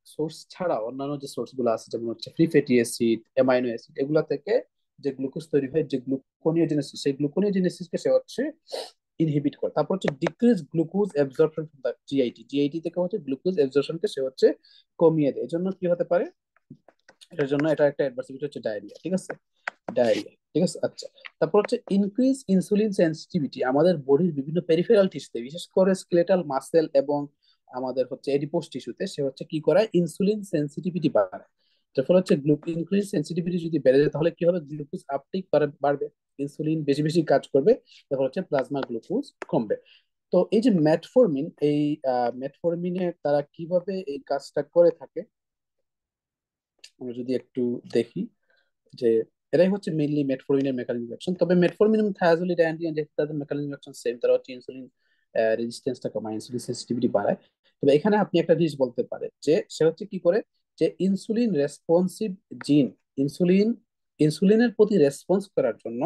সোর্স ছাড়া অন্যান্য যে সোর্স গুলো আছে, যেমন হচ্ছে free fatty acid, amino acid, এগুলা থেকে যে গ্লুকোজ তৈরি হয়, যে গ্লুকোনিওজেনেসিস, সেই গ্লুকোনিওজেনেসিসকে সে হচ্ছে ইনহিবিট করে। তারপর হচ্ছে decrease glucose absorption from the GIT থেকে হচ্ছে গ্লুকোজ অ্যাবজর্পশনকে সে হচ্ছে কমিয়ে দেয়। এজন্য কি হতে পারে, এটার জন্য এটা একটা অ্যাডভার্স ইফেক্ট হচ্ছে ডায়রিয়া। ঠিক আছে, ডায়রিয়া। ঠিক আছে। আচ্ছা, তারপর হচ্ছে ইনক্রিজ ইনসুলিন সেন্সিটিভিটি আমাদের বডির বিভিন্ন পেরিফেরাল টিস্যুতে, বিশেষ করে স্কেলেটাল মাসেল এবং আমাদের হচ্ছে এডিপোস টিস্যুতে সে হচ্ছে কি করে ইনসুলিন সেন্সিটিভিটি বাড়ায়। যার ফলে হচ্ছে ইনসুলিন সেন্সিটিভিটি যদি বেড়ে যায় তাহলে কি হবে, গ্লুকোজ আপটেক বাড়বে, ইনসুলিন বেশি বেশি কাজ করবে, তারপর হচ্ছে প্লাজমা গ্লুকোজ কমবে। তো এই যে মেটফরমিন, এই মেটফরমিনে তারা কিভাবে এই কাজটা করে থাকে আমরা যদি একটু দেখি, যে এরাই হচ্ছে মেইনলি মেটফরমিনের মেকানিজম অ্যাকশন। তবে মেটফরমিন এবং থায়াজোলিডাইন্ডিন যেহেতু তাদের মেকানিজম অ্যাকশন সেম, তারা হচ্ছে ইনসুলিন রেজিস্ট্যান্সটা কমায়, ইনসুলিন সেন্সিটিভিটি বাড়ায়। তবে এখানে আপনি একটা জিনিস বলতে পারে যে সে হচ্ছে কি করে, যে ইনসুলিন রেসপন্সিভ জিন, ইনসুলিন ইনসুলিনের প্রতি রেসপন্স করার জন্য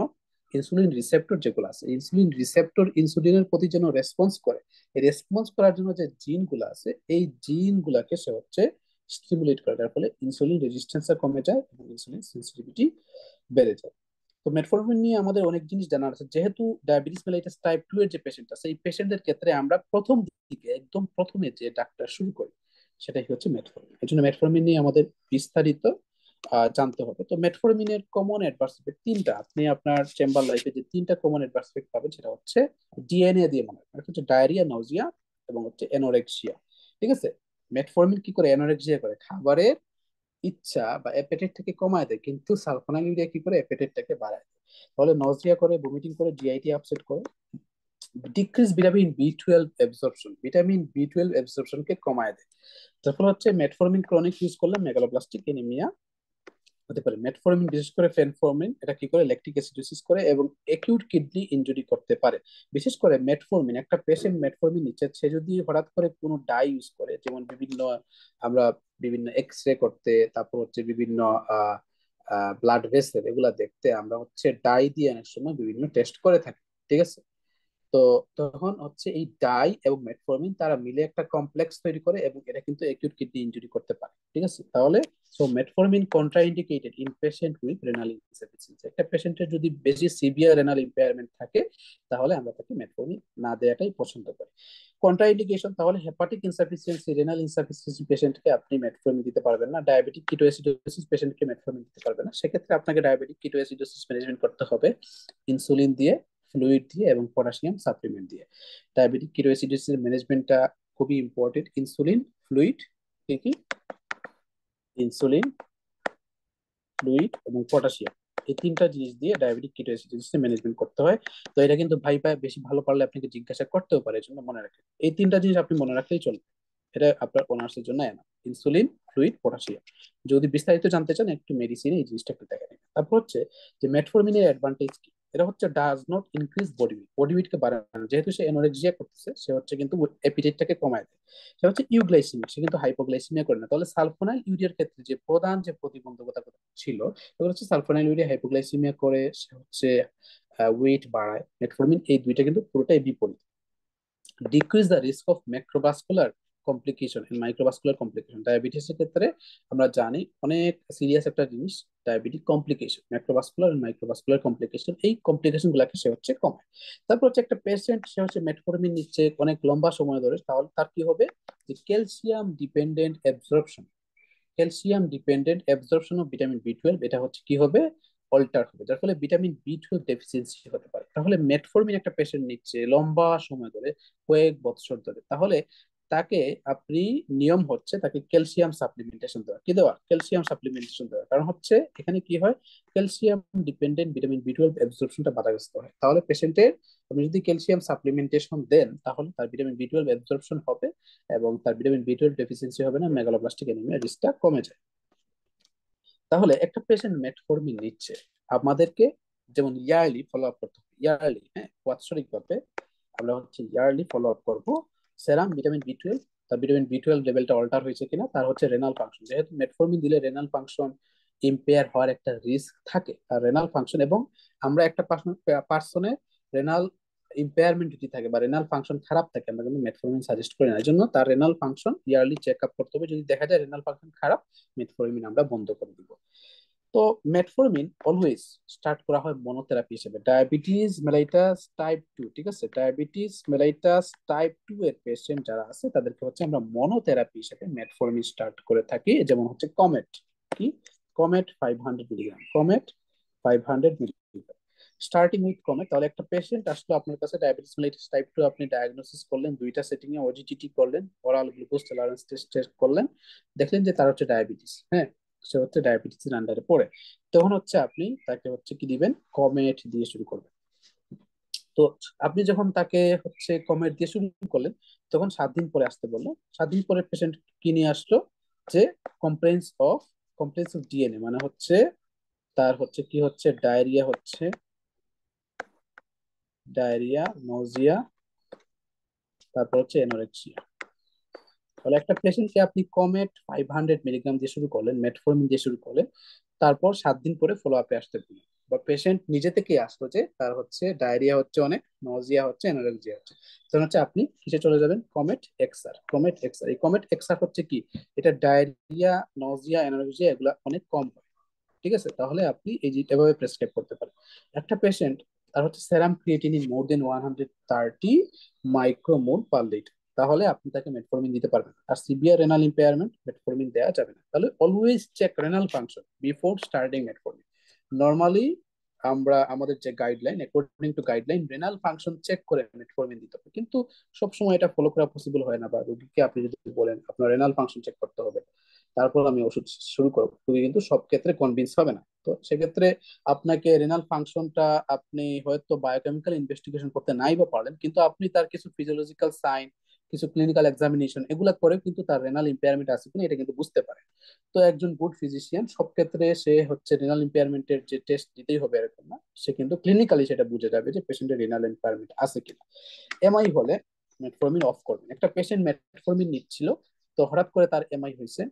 ইনসুলিন রিসেপ্টর যেগুলো আছে, ইনসুলিন রিসেপ্টর ইনসুলিনের প্রতি যেন রেসপন্স করে, এই রেসপন্স করার জন্য যে জিন গুলো আছে এই জিন গুলাকে সে হচ্ছে স্টিমুলেট করে, যার ফলে ইনসুলিন রেজিস্ট্যান্সটা কমে যায় এবং ইনসুলিন সেন্সিটিভিটি বেড়ে যায়। তো মেটফরমিন নিয়ে আমাদের অনেক জিনিস জানার আছে। যেহেতু ডায়াবেটিস মেলাইটাস টাইপ 2 এর যে পেশেন্ট আছে এই পেশেন্টদের ক্ষেত্রে আমরা প্রথম দিকে একদম প্রথমে যে ডাক্তার শুরু করি সেটাই হচ্ছে মেটফরমিন। এই জন্য মেটফরমিন নিয়ে আমাদের বিস্তারিত জানতে হবে। তো মেটফরমিনের কমন অ্যাডভার্স ইফেক্ট তিনটা, আপনি আপনার চেম্বার লাইফে যে তিনটা কমন অ্যাডভার্স ইফেক্ট পাবেন সেটা হচ্ছে ডিএনএ দিয়ে মনে হয়, হচ্ছে ডায়রিয়া, নাউজিয়া এবং হচ্ছে এনোরেক্সিয়া। ঠিক আছে। মেটফরমিন কি করে এনোরেক্সিয়া করে, খাবারের ইচ্ছা বা অ্যাপেটাইটটাকে কমায় দেয়, কিন্তু সালফোনাইলুরিয়া কি করে অ্যাপেটাইটটাকে বাড়ায় দেয়। তাহলে নজিয়া করে, ভমিটিং করে, জিআইটি আপসেট করে। Decrease vitamin B 12 absorption, vitamin B 12 অ্যাবজর্পশনকে কমায় দেয়। যার ফলে হচ্ছে মেটফরমিন ক্রনিক ইউজ করলে মেগালোপ্লাস্টিক এনিমিয়া হতে পারে। মেটফরমিন বিশেষ করে ফেনফরমিন এটা কি করে ল্যাকটিক অ্যাসিডোসিস করে এবং একিউট কিডনি ইনজুরি করতে পারে। বিশেষ করে মেটফরমিন, একটা পেশেন্ট মেটফরমিন নিচ্ছে, সে যদি হঠাৎ করে কোনো ডাই ইউজ করে, যেমন বিভিন্ন আমরা বিভিন্ন এক্স রে করতে, তারপর হচ্ছে বিভিন্ন ব্লাড ভেসেল এগুলা দেখতে আমরা হচ্ছে ডাই দিয়ে অনেক সময় বিভিন্ন টেস্ট করে থাকি। ঠিক আছে। তো তখন হচ্ছে এই ডাই এবং মেটফর্মিন তারা মিলে একটা কমপ্লেক্স তৈরি করে এবং এটা কিন্তু অ্যাকিউট কিডনি ইনজুরি করতে পারে। ঠিক আছে। তাহলে so metformin contraindicated in patient with renal insufficiency, একটা পেশেন্টের যদি বেশি সিভিয়ার রেনাল ইম্পেয়ারমেন্ট থাকে তাহলে আমরা তাকে মেটফর্মিন না দেওয়াটাই পছন্দ করি। কন্ট্রাইন্ডিকেশন, তাহলে হেপাটিক ইনসাফিসিয়েন্সি, রেনাল ইনসাফিসিয়েন্সি পেশেন্টকে আপনি মেটফর্মিন দিতে পারবেন না, ডায়াবেটিক কিটোএসিডোসিস পেশেন্টকে মেটফর্মিন দিতে পারবেন না। সেক্ষেত্রে আপনাকে ডায়াবেটিক কিটোএসিডোসিস ম্যানেজমেন্ট করতে হবে ইনসুলিন দিয়ে, ফ্লুইড দিয়ে এবং পটাশিয়াম সাপ্লিমেন্ট দিয়ে। ডায়াবেটিক কিটোএসিডোসিস ম্যানেজমেন্টটা খুবই ইম্পর্টেন্ট। ইনসুলিন, ফ্লুইড, কি কি, ইনসুলিন, ফ্লুইড এবং পটাশিয়াম, এই তিনটা জিনিস দিয়ে ডায়াবেটিক কিটোএসিডোসিস ম্যানেজমেন্ট করতে হয়। তো এটা কিন্তু ভাই ভাই বেশি ভালো পারলে আপনাকে জিজ্ঞাসা করতেও পারে, এই জন্য মনে রাখেন এই তিনটা জিনিস আপনি মনে রাখলেই চলবে। এটা আপনার অনার্সের জন্য এনা, ইনসুলিন, ফ্লুইড, পটাশিয়াম। যদি বিস্তারিত জানতে চান একটু মেডিসিনে এই জিনিসটা একটু দেখে নেবেন। তারপর হচ্ছে যে মেটফরমিনের অ্যাডভান্টেজ কি, এটা হচ্ছে does not increase body weight, body ওয়েটকে বাড়ানো, যেহেতু সে এনোরেক্সিয়া করতেছে সে হচ্ছে কিন্তু অ্যাপিটাইটটাকে কমায় দেয়। সে হচ্ছে ইউগ্লাইসিমিক, সে কিন্তু হাইপোগ্লাইসিমিয়া করে না। তাহলে সালফোনাইল ইউরিয়ার ক্ষেত্রে যে প্রধান যে প্রতিবন্ধকতা ছিল এগুলো হচ্ছে সালফোনাইল ইউরিয়া হাইপোগ্লাইসিমিয়া করে, সে হচ্ছে ওয়েট বাড়ায়। মেটফরমিন এই দুইটা কিন্তু পুরোটাই বিপরীত। Decrease the risk of macrovascular complication and microvascular complication, ডায়াবেটিসের ক্ষেত্রে আমরা জানি অনেক সিরিয়াস একটা জিনিস diabetic complication, macrovascular and microvascular complication, এই কমপ্লিকেশন গুলাকে সে হচ্ছে কমায়। তারপর হচ্ছে একটা পেশেন্ট সে হচ্ছে মেটফরমিন নিচ্ছে অনেক লম্বা সময় ধরে, তাহলে তার কি হবে, যে calcium dependent absorption, calcium dependent absorption of vitamin B 12 এটা হচ্ছে কি হবে, অল্টার হবে, যার ফলে ভিটামিন বি 12 ডেফিসিয়েন্সি হতে পারে। তাহলে মেটফরমিন একটা পেশেন্ট নিচ্ছে লম্বা সময় ধরে, কয়েক বছর ধরে, তাহলে তাকে আপনি নিয়ম হচ্ছে তাকে ক্যালসিয়াম সাপ্লিমেন্টেশন দেওয়া, কি দেওয়া, ক্যালসিয়াম সাপ্লিমেন্টেশন দেওয়া। কারণ হচ্ছে এখানে কি হয়, ক্যালসিয়াম ডিপেন্ডেন্ট ভিটামিন বি 12 অ্যাবজর্পশনটা বাধাগ্রস্ত হয়। তাহলে পেশেন্টের আপনি যদি ক্যালসিয়াম সাপ্লিমেন্টেশন দেন তাহলে তার ভিটামিন বি 12 অ্যাবজর্পশন হবে এবং তার ভিটামিন বি 12 ডেফিসিয়েন্সি হবে না, মেগালোপ্লাস্টিক অ্যানিমিয়া রিস্কটা কমে যায়। তাহলে একটা পেশেন্ট মেটফর্মিন নিচ্ছে, আমাদেরকে যেমন ইয়ারলি ফলো আপ করতে হবে, ইয়ারলি, হ্যাঁ, বাৎসরিক ভাবে আমরা হচ্ছে ইয়ারলি ফলো আপ করবো সেরাম ভিটামিন বি 12, তার ভিটামিন বি 12 লেভেলটা অল্টার হয়েছে কিনা, তার হচ্ছে রেনাল ফাংশন, যেহেতু মেটফর্মিন দিলে রেনাল ফাংশন ইম্পেয়ার হওয়ার একটা রিস্ক থাকে, আর রেনাল ফাংশন এবং আমরা একটা পার্সনে রেনাল ইম্পেয়ারমেন্ট যদি থাকে বা রেনাল ফাংশন খারাপ থাকে আমরা কিন্তু মেটফর্মিন সাজেস্ট করি না। এই জন্য তার renal function yearly check up করতে হবে, যদি দেখা যায় রেনাল ফাংশন খারাপ মেটফর্মিন আমরা বন্ধ করে দিব। তো মেটফরমিন অলওয়েজ স্টার্ট করা হয় মনোথেরাপি হিসেবে ডায়াবেটিস মেলাইটাস টাইপ 2। ঠিক আছে, ডায়াবেটিস মেলাইটাস টাইপ 2 এর পেশেন্ট যারা আছে তাদেরকে হচ্ছে আমরা মনোথেরাপি হিসেবে মেটফরমিন স্টার্ট করে থাকি, যেমন হচ্ছে কমেট, কি, comet 500 milligram, comet 500 milligram. Starting with comet, তাহলে একটা পেশেন্ট আসলো আপনার কাছে ডায়াবেটিস মেলিটাস টাইপ 2, আপনি ডায়াগনোসিস করলেন, দুইটা সেটিং এ ওজিটিটি করলেন, ওরাল গ্লুকোজ টলারেন্স টেস্ট করলেন, দেখলেন যে তার হচ্ছে ডায়াবেটিস, হ্যাঁ, সে হচ্ছে ডায়াবেটিসের আন্ডারে পড়ে। তখন হচ্ছে আপনি তাকে হচ্ছে কি দিবেন, কমেট দিয়ে শুরু করবেন। তো আপনি যখন তাকে হচ্ছে কমেট দিয়ে শুরু করলেন, তখন 7 দিন পরে আসতে বললো। 7 দিন পরে পেশেন্ট কি নিয়ে আসলো, যে কমপ্লেন্স অফ ডিএনএ, মানে হচ্ছে তার হচ্ছে কি হচ্ছে, ডায়রিয়া, নজিয়া, তারপর হচ্ছে এনোরেক্সিয়া। তাহলে একটা পেশেন্টকে আপনি কমেট 500 মিলিগ্রাম দিয়ে শুরু করলেন, মেটফর্মিন দিয়ে শুরু করলেন, তারপর 7 দিন পরে ফলো আপে আসতে দিলেন, বা পেশেন্ট নিজে থেকে আসলো যে তার হচ্ছে ডায়রিয়া হচ্ছে অনেক, নজিয়া হচ্ছে, এনোরেক্সিয়া হচ্ছে, তখন হচ্ছে আপনি কিসে চলে যাবেন, কমেট এক্সআর। কমেট এক্সআর, এই কমেট এক্সআর হচ্ছে কি, এটা ডায়রিয়া, নজিয়া, এনোরেক্সিয়া এগুলা অনেক কম হয়, ঠিক আছে? তাহলে আপনি এই যে এভাবে প্রেসক্রাইব করতে পারেন। একটা পেশেন্ট তার হচ্ছে সেরাম ক্রিয়েটিনিন মোর দেন 130 মাইক্রোমোল পার লিটার, তাহলে আপনি তাকে মেটফর্মিন দিতে পারবেন। আর সিভিয়ার রেনাল ইম্পেয়ারমেন্ট, মেটফর্মিন দেওয়া যাবে না। তাহলে always check renal function before starting metformin. Normally আমরা আমাদের যে guideline, according to guideline renal function check করে মেটফর্মিন দিতে হবে, কিন্তু সবসময় এটা ফলো করা পসিবল হয় না, বা রোগীকে আপনি যদি বলেন আপনার রেনাল ফাংশন চেক করতে হবে, তারপর আমি ওষুধ শুরু করবো, রোগী কিন্তু সব ক্ষেত্রে কনভিন্স হবে না। তো সেক্ষেত্রে আপনাকে রেনাল ফাংশনটা, আপনি হয়তো বায়োকেমিক্যাল ইনভেস্টিগেশন করতে নাই বা পারলেন, কিন্তু আপনি তার কিছু ফিজিওলজিক্যাল সাইন, কিছু ক্লিনিক্যাল এক্সামিনেশন এগুলা করে কিন্তু তার রেনাল ইম্পেয়ারমেন্ট আছে কিনা এটা কিন্তু বুঝতে পারে। তো একজন গুড ফিজিশিয়ান সব ক্ষেত্রে সে হচ্ছে রেনাল ইম্পেয়ারমেন্টের যে টেস্ট দিতেই হবে এরকম না, সে কিন্তু ক্লিনিক্যালি সেটা বুঝে যাবে যে পেশেন্টের রেনাল ইম্পেয়ারমেন্ট আছে কিনা। এমআই হলে মেটফর্মিন অফ করবেন। একটা পেশেন্ট মেটফর্মিন নিচ্ছিল, তো হঠাৎ করে তার এমআই হয়েছে,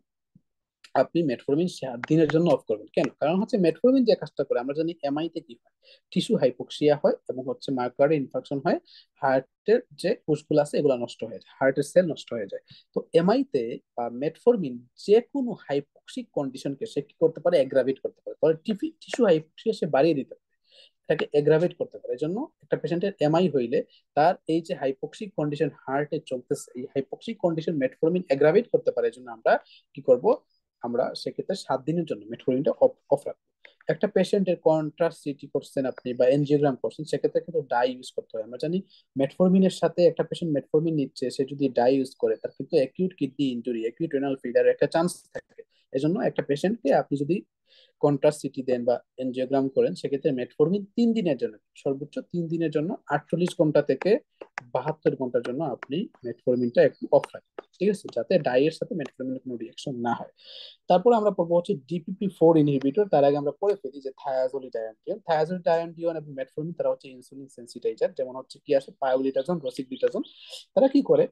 আপনি মেটফর্মিন 7 দিনের জন্য অফ করবেন। কেন? কারণ হচ্ছে মেটফর্মিন যে কাজটা করে, আমরা জানি এমআই তে কি হয়, টিস্যু হাইপোক্সিয়া হয় এবং হচ্ছে মায়োকার্ডিয়াল ইনফার্কশন হয়, হার্টের যে কোষগুলো আছে এগুলো নষ্ট হয়ে যায়, হার্টের সেল নষ্ট হয়ে যায়। তো এমআই তে মেটফর্মিন যে কোনো হাইপোক্সিক কন্ডিশনকে সে কি করতে পারে, এগ্রাভেট করতে পারে, ফলে টিস্যু হাইপোক্সিয়া সে বাড়িয়ে দিতে পারে, তাকে এগ্রাভেট করতে পারে। এই জন্য একটা পেশেন্টের এমআই হইলে তার এই যে হাইপোক্সিক কন্ডিশন হার্টে চলতেছে, এই হাইপোক্সিক কন্ডিশন মেটফর্মিন এগ্রাভেট করতে পারে। এই জন্য আমরা কি করব, আমরা সেক্ষেত্রে 7 দিনের জন্য মেটফর্মিনটা অফ রাখবো। একটা পেশেন্টের কন্ট্রাস্ট সিটি করছেন আপনি বা এনজিওগ্রাম করছেন, সেক্ষেত্রে কিন্তু ডাই ইউজ করতে হয়। আমরা জানি মেটফর্মিনের সাথে একটা পেশেন্ট মেটফর্মিন নিচ্ছে, সে যদি ডাই ইউজ করে তার কিন্তু acute kidney injury, acute renal ফেলিয়ারের একটা চান্স থাকে। এজন্য একটা পেশেন্টকে আপনি যদি কন্ট্রাস্ট সিটি দেন বা এনজিওগ্রাম করেন, সেক্ষেত্রে মেটফর্মিন 3 দিনের জন্য, সর্বোচ্চ 3 দিনের জন্য 48 ঘন্টা থেকে 72 ঘন্টার জন্য আপনি মেটফর্মিনটা একটু অফ রাখেন, ঠিক আছে, যাতে ডাইয়ের সাথে মেটফর্মিনের কোনো রিয়াকশন না হয়। তারপর আমরা পড়বো হচ্ছে DPP-4 ইনহিবিটর। তার আগে আমরা পড়ে ফেলি যে থায়াজোলিডাইনডিয়ন, থায়াজোলিডাইনডিয়ন এবং মেটফর্মিন তারা হচ্ছে ইনসুলিন সেন্সিটাইজার, যেমন হচ্ছে কি আছে পায়োলিটাজন, রসিকবিটাজন। তারা কি করে,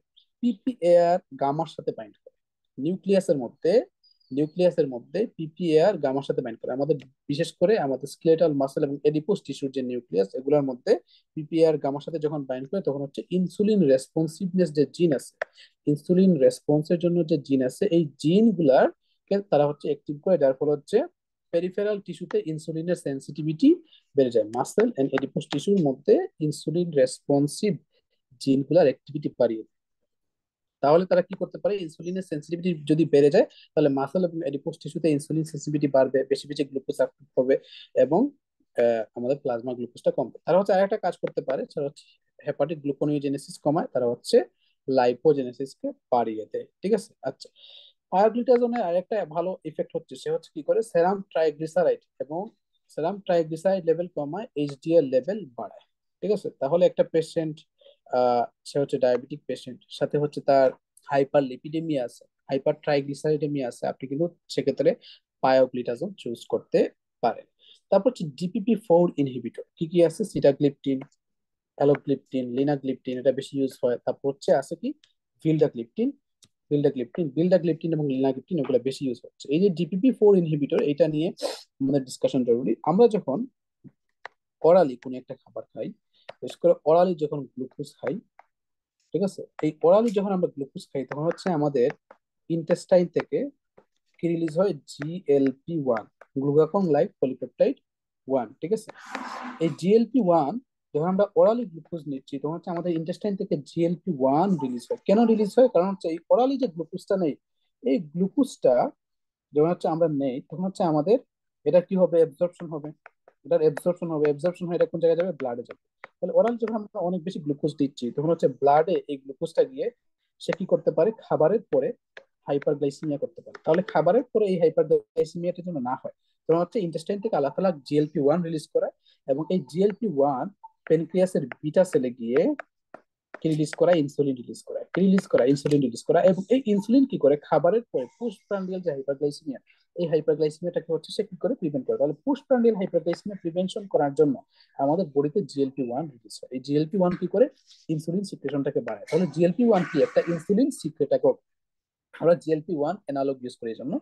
পিপিএআর গামার সাথে বাইন্ড করে নিউক্লিয়াসের মধ্যে, পিপিএআর গামার সাথে বাইন্ড করে আমাদের, বিশেষ করে আমাদের স্কেলেটাল মাসল এবং এডিপোস টিস্যুর যে নিউক্লিয়াস এগুলোর মধ্যে পিপিআর গামার সাথে যখন বাইন্ড করে, তখন হচ্ছে ইনসুলিন রেসপন্সিভনেস যে জিন আছে, ইনসুলিন রেসপন্সের জন্য যে জিন আছে, এই জিন গুলার তারা হচ্ছে অ্যাক্টিভ করে, যার ফলে হচ্ছে পেরিফেরাল টিস্যুতে ইনসুলিনের সেন্সিটিভিটি বেড়ে যায়, মাসেল এন্ড এডিপোস টিস্যুর মধ্যে ইনসুলিন রেসপন্সিভ জিনগুলার অ্যাক্টিভিটি বাড়িয়ে দেয়। তাহলে তারা কি করতে পারে, ইনসুলিনের সেন্সিটিভিটি যদি বেড়ে যায়, তাহলে মাসল এবং এডিপোস টিস্যুতে ইনসুলিন সেন্সিটিভিটি বাড়বে, বেশি বেশি গ্লুকোজ আপটেক হবে, এবং আমাদের প্লাজমা গ্লুকোজটা কমবে। তারা হচ্ছে আরেকটা কাজ করতে পারে, সেটা হচ্ছে হেপাটিক গ্লুকোনিওজেনেসিস কমায়, তারা হচ্ছে লাইপোজেনেসিসকে বাড়িয়ে দেয়, ঠিক আছে? আচ্ছা, পায়োগ্লিটাজনের আরেকটা ভালো ইফেক্ট হচ্ছে, সে হচ্ছে কি করে, সেরাম ট্রাইগ্লিসারাইড এবং সেরাম ট্রাইগ্লিসারাইড লেভেল কমায়, এইচডিএল লেভেল বাড়ায়, ঠিক আছে? তাহলে একটা পেশেন্ট, সে হচ্ছে ডায়াবেটিক পেশেন্ট, সাথে হচ্ছে তার হাইপার লিপিডেমিয়া আছে, হাইপার ট্রাইগ্লিসারাইডেমিয়া আছে, আপনি কিন্তু সেক্ষেত্রে পায়োগ্লিটাজন চুজ করতে পারেন। তারপর হচ্ছে DPP-4 ইনহিবিটর কি কি আছে, সিটাগ্লিপটিন, অ্যালোগ্লিপটিন, লিনাগ্লিপটিন, এটা বেশি ইউজ হয়। তারপর হচ্ছে আছে কি, ভিলডাগ্লিপটিন, বিল্ডাগ্লিপটিন এবং লিনাগ্লিপটিন, এগুলো বেশি ইউজ হচ্ছে। এই যে DPP-4 ইনহিবিটর, এটা নিয়ে আমাদের ডিসকাশন জরুরি। আমরা যখন অরালি কোনো একটা খাবার খাই, বিশেষ করে অরালি যখন গ্লুকোজ খাই, ঠিক আছে, এই অরালি যখন আমরা গ্লুকোজ খাই, তখন হচ্ছে আমাদের ইন্টেস্টাইন থেকে কি রিলিজ হয়, GLP-1, গ্লুকাগন লাইক পলিপেপটাইড 1, ঠিক আছে? এই GLP-1 যখন আমরা ওরালি গ্লুকোজ নিচ্ছি, তখন হচ্ছে আমাদের ইন্টেস্টাইন থেকে GLP-1 রিলিজ হয়। কেন রিলিজ হয়? কারণ হচ্ছে এই ওরালি যে গ্লুকোজটা নেই, এই গ্লুকোজটা যখন হচ্ছে আমরা নেই, তখন হচ্ছে আমাদের এটা কি হবে, অ্যাবজর্পশন হবে, এটার অ্যাবজর্পশন হবে, অ্যাবজর্পশন হয়ে এটা কোন জায়গায় যাবে, ব্লাডে যাবে। তাহলে ওরাল যখন আমরা অনেক বেশি গ্লুকোজ দিচ্ছি তখন হচ্ছে ব্লাডে এই গ্লুকোজটা গিয়ে সে কি করতে পারে, খাবারের পরে হাইপারগ্লাইসিমিয়া করতে পারে। তাহলে খাবারের পরে এই হাইপারগ্লাইসিমিয়াটা যেন না হয়, তখন হচ্ছে ইন্টেস্টাইন থেকে আলাদা আলাদা জিএলপি 1 রিলিজ করায়, এবং এই জিএলপি 1 প্যানক্রিয়াসের বিটা সেলে গিয়ে কি রিলিজ করা, ইনসুলিন রিলিজ করা, কি রিলিজ করা, ইনসুলিন রিলিজ করা। এবং এই ইনসুলিন কি করে, খাবারের পরে পোস্টপ্রান্ডিয়াল যে হাইপারগ্লাইসিমিয়া, এই হাইপারগ্লাইসিমিয়াটাকে হচ্ছে সে কি করে প্রিভেন্ট করে। তাহলে পোস্টপ্রান্ডিয়াল হাইপারগ্লাইসিমিয়া প্রিভেনশন করার জন্য আমাদের বডিতে জিএলপি 1 রিলিজ হয়। এই জিএলপি 1 কি করে, ইনসুলিন সিক্রেশনটাকে বাড়ায়। তাহলে জিএলপি 1 কি, একটা ইনসুলিন সিক্রেটাকক। আমরা জিএলপি 1 অ্যানালগ ইউজ করি, এই জন্য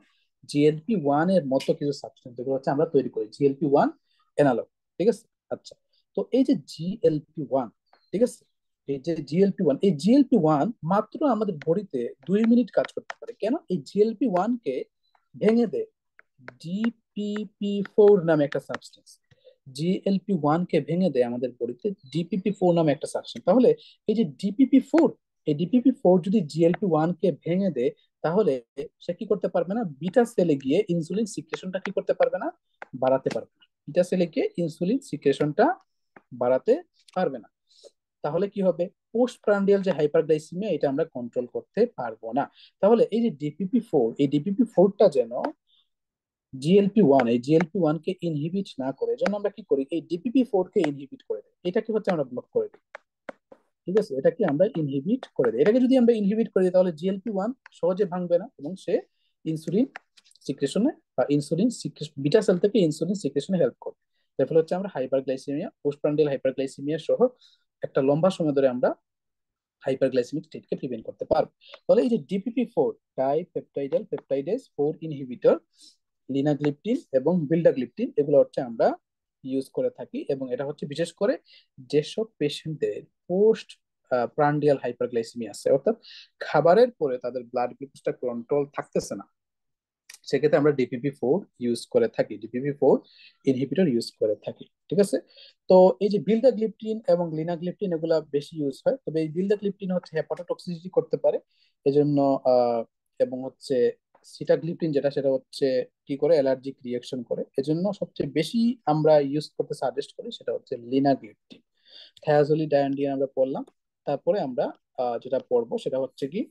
জিএলপি 1 এর মতো কিছু সাবস্টেন্স যেগুলো হচ্ছে আমরা তৈরি করি, জিএলপি 1 অ্যানালগ। ঠিক আছে, আচ্ছা। তো এই যে জিএলপি 1, ঠিক আছে, এই জিএলপি 1 মাত্র আমাদের বডিতে 2 মিনিট কাজ করতে পারে। কেন? এই জিএলপি 1 কে ভেঙে দেয় ডিপিপি 4 নামে একটা সাবস্টেন্স। জিএলপি 1 কে ভেঙে দেয় আমাদের বডিতে ডিপিপি 4 নামে একটা সাবস্টেন্স। তাহলে এই যে ডিপিপি 4, এই ডিপিপি 4 যদি জিএলপি 1 কে ভেঙে দেয়, তাহলে সে কি করতে পারবে না, বিটা সেলে গিয়ে ইনসুলিন সিক্রেশনটা কি করতে পারবে না, বাড়াতে পারবে না। বিটা সেলে গিয়ে ইনসুলিন সিক্রেশনটা বাড়াতে পারবে না। তাহলে কি হবে, পোস্ট প্রান্ডিয়াল যে হাইপারগ্লাইসিমিয়া, এটা আমরা কন্ট্রোল করতে পারবো না। তাহলে এই যে ডিপিপি 4, এই ডিপিপি 4টা যেন জিএলপি 1, এই জিএলপি 1 কে ইনহিবিট না করে, জন্য আমরা কি করি, এই ডিপিপি 4 কে ইনহিবিট করে দিই। এটা কি হচ্ছে, আমরা ব্লক করে দিই। ঠিক আছে, এটা কি আমরা ইনহিবিট করে দিই। এটাকে যদি আমরা ইনহিবিট করে দিই, তাহলে জিএলপি 1 সহজে ভাঙবে না, এবং সে ইনসুলিন সিক্রেশনে বা ইনসুলিন সিক্রেশন, বিটা সেল থেকে ইনসুলিন সিক্রেশনে হেল্প করবে। এর ফলে হচ্ছে আমরা হাইপারগ্লাইসেমিয়া, পোস্টপ্রান্ডিয়াল হাইপারগ্লাইসেমিয়া সহ একটা লম্বা সময় ধরে আমরা হাইপারগ্লাইসেমিক স্টেটকে প্রিভেন্ট করতে পারবো। তাহলে এই যে ডিপিপি 4 ডাইপেপটাইডাল পেপটাইডেজ 4 ইনহিবিটর, লিনাগ্লিপটিন এবং বিল্ডাগ্লিপটিন, এগুলো হচ্ছে আমরা ইউজ করে থাকি। এবং এটা হচ্ছে বিশেষ করে যেসব পেশেন্টদের পোস্ট প্রান্ডিয়াল হাইপারগ্লাইসেমিয়া আছে, অর্থাৎ খাবারের পরে তাদের ব্লাড গ্লুকোজটা কন্ট্রোল থাকতেছে না, সেক্ষেত্রে আমরা ডিপিপি 4 ইউজ করে থাকি, ডিপিপি 4 ইনহিবিটর ইউজ করে থাকি। ঠিক আছে, তো এই যে বিল্ডাগ্লিপটিন এবং লিনাগ্লিপটিন এগুলা বেশি ইউজ হয়, তবে এই বিল্ডাগ্লিপটিন হচ্ছে হেপাটোটক্সিসিটি করতে পারে, এজন্য এবং হচ্ছে সিটাগ্লিপটিন যেটা, সেটা হচ্ছে কি করে, অ্যালার্জিক রিয়াকশন করে, এজন্য সবচেয়ে বেশি আমরা ইউজ করতে সাজেস্ট করি সেটা হচ্ছে লিনাগ্লিপটিন। থায়াজোলিডায়ান্ডিন আমরা পড়লাম, তারপরে আমরা যেটা পড়বো সেটা হচ্ছে কি,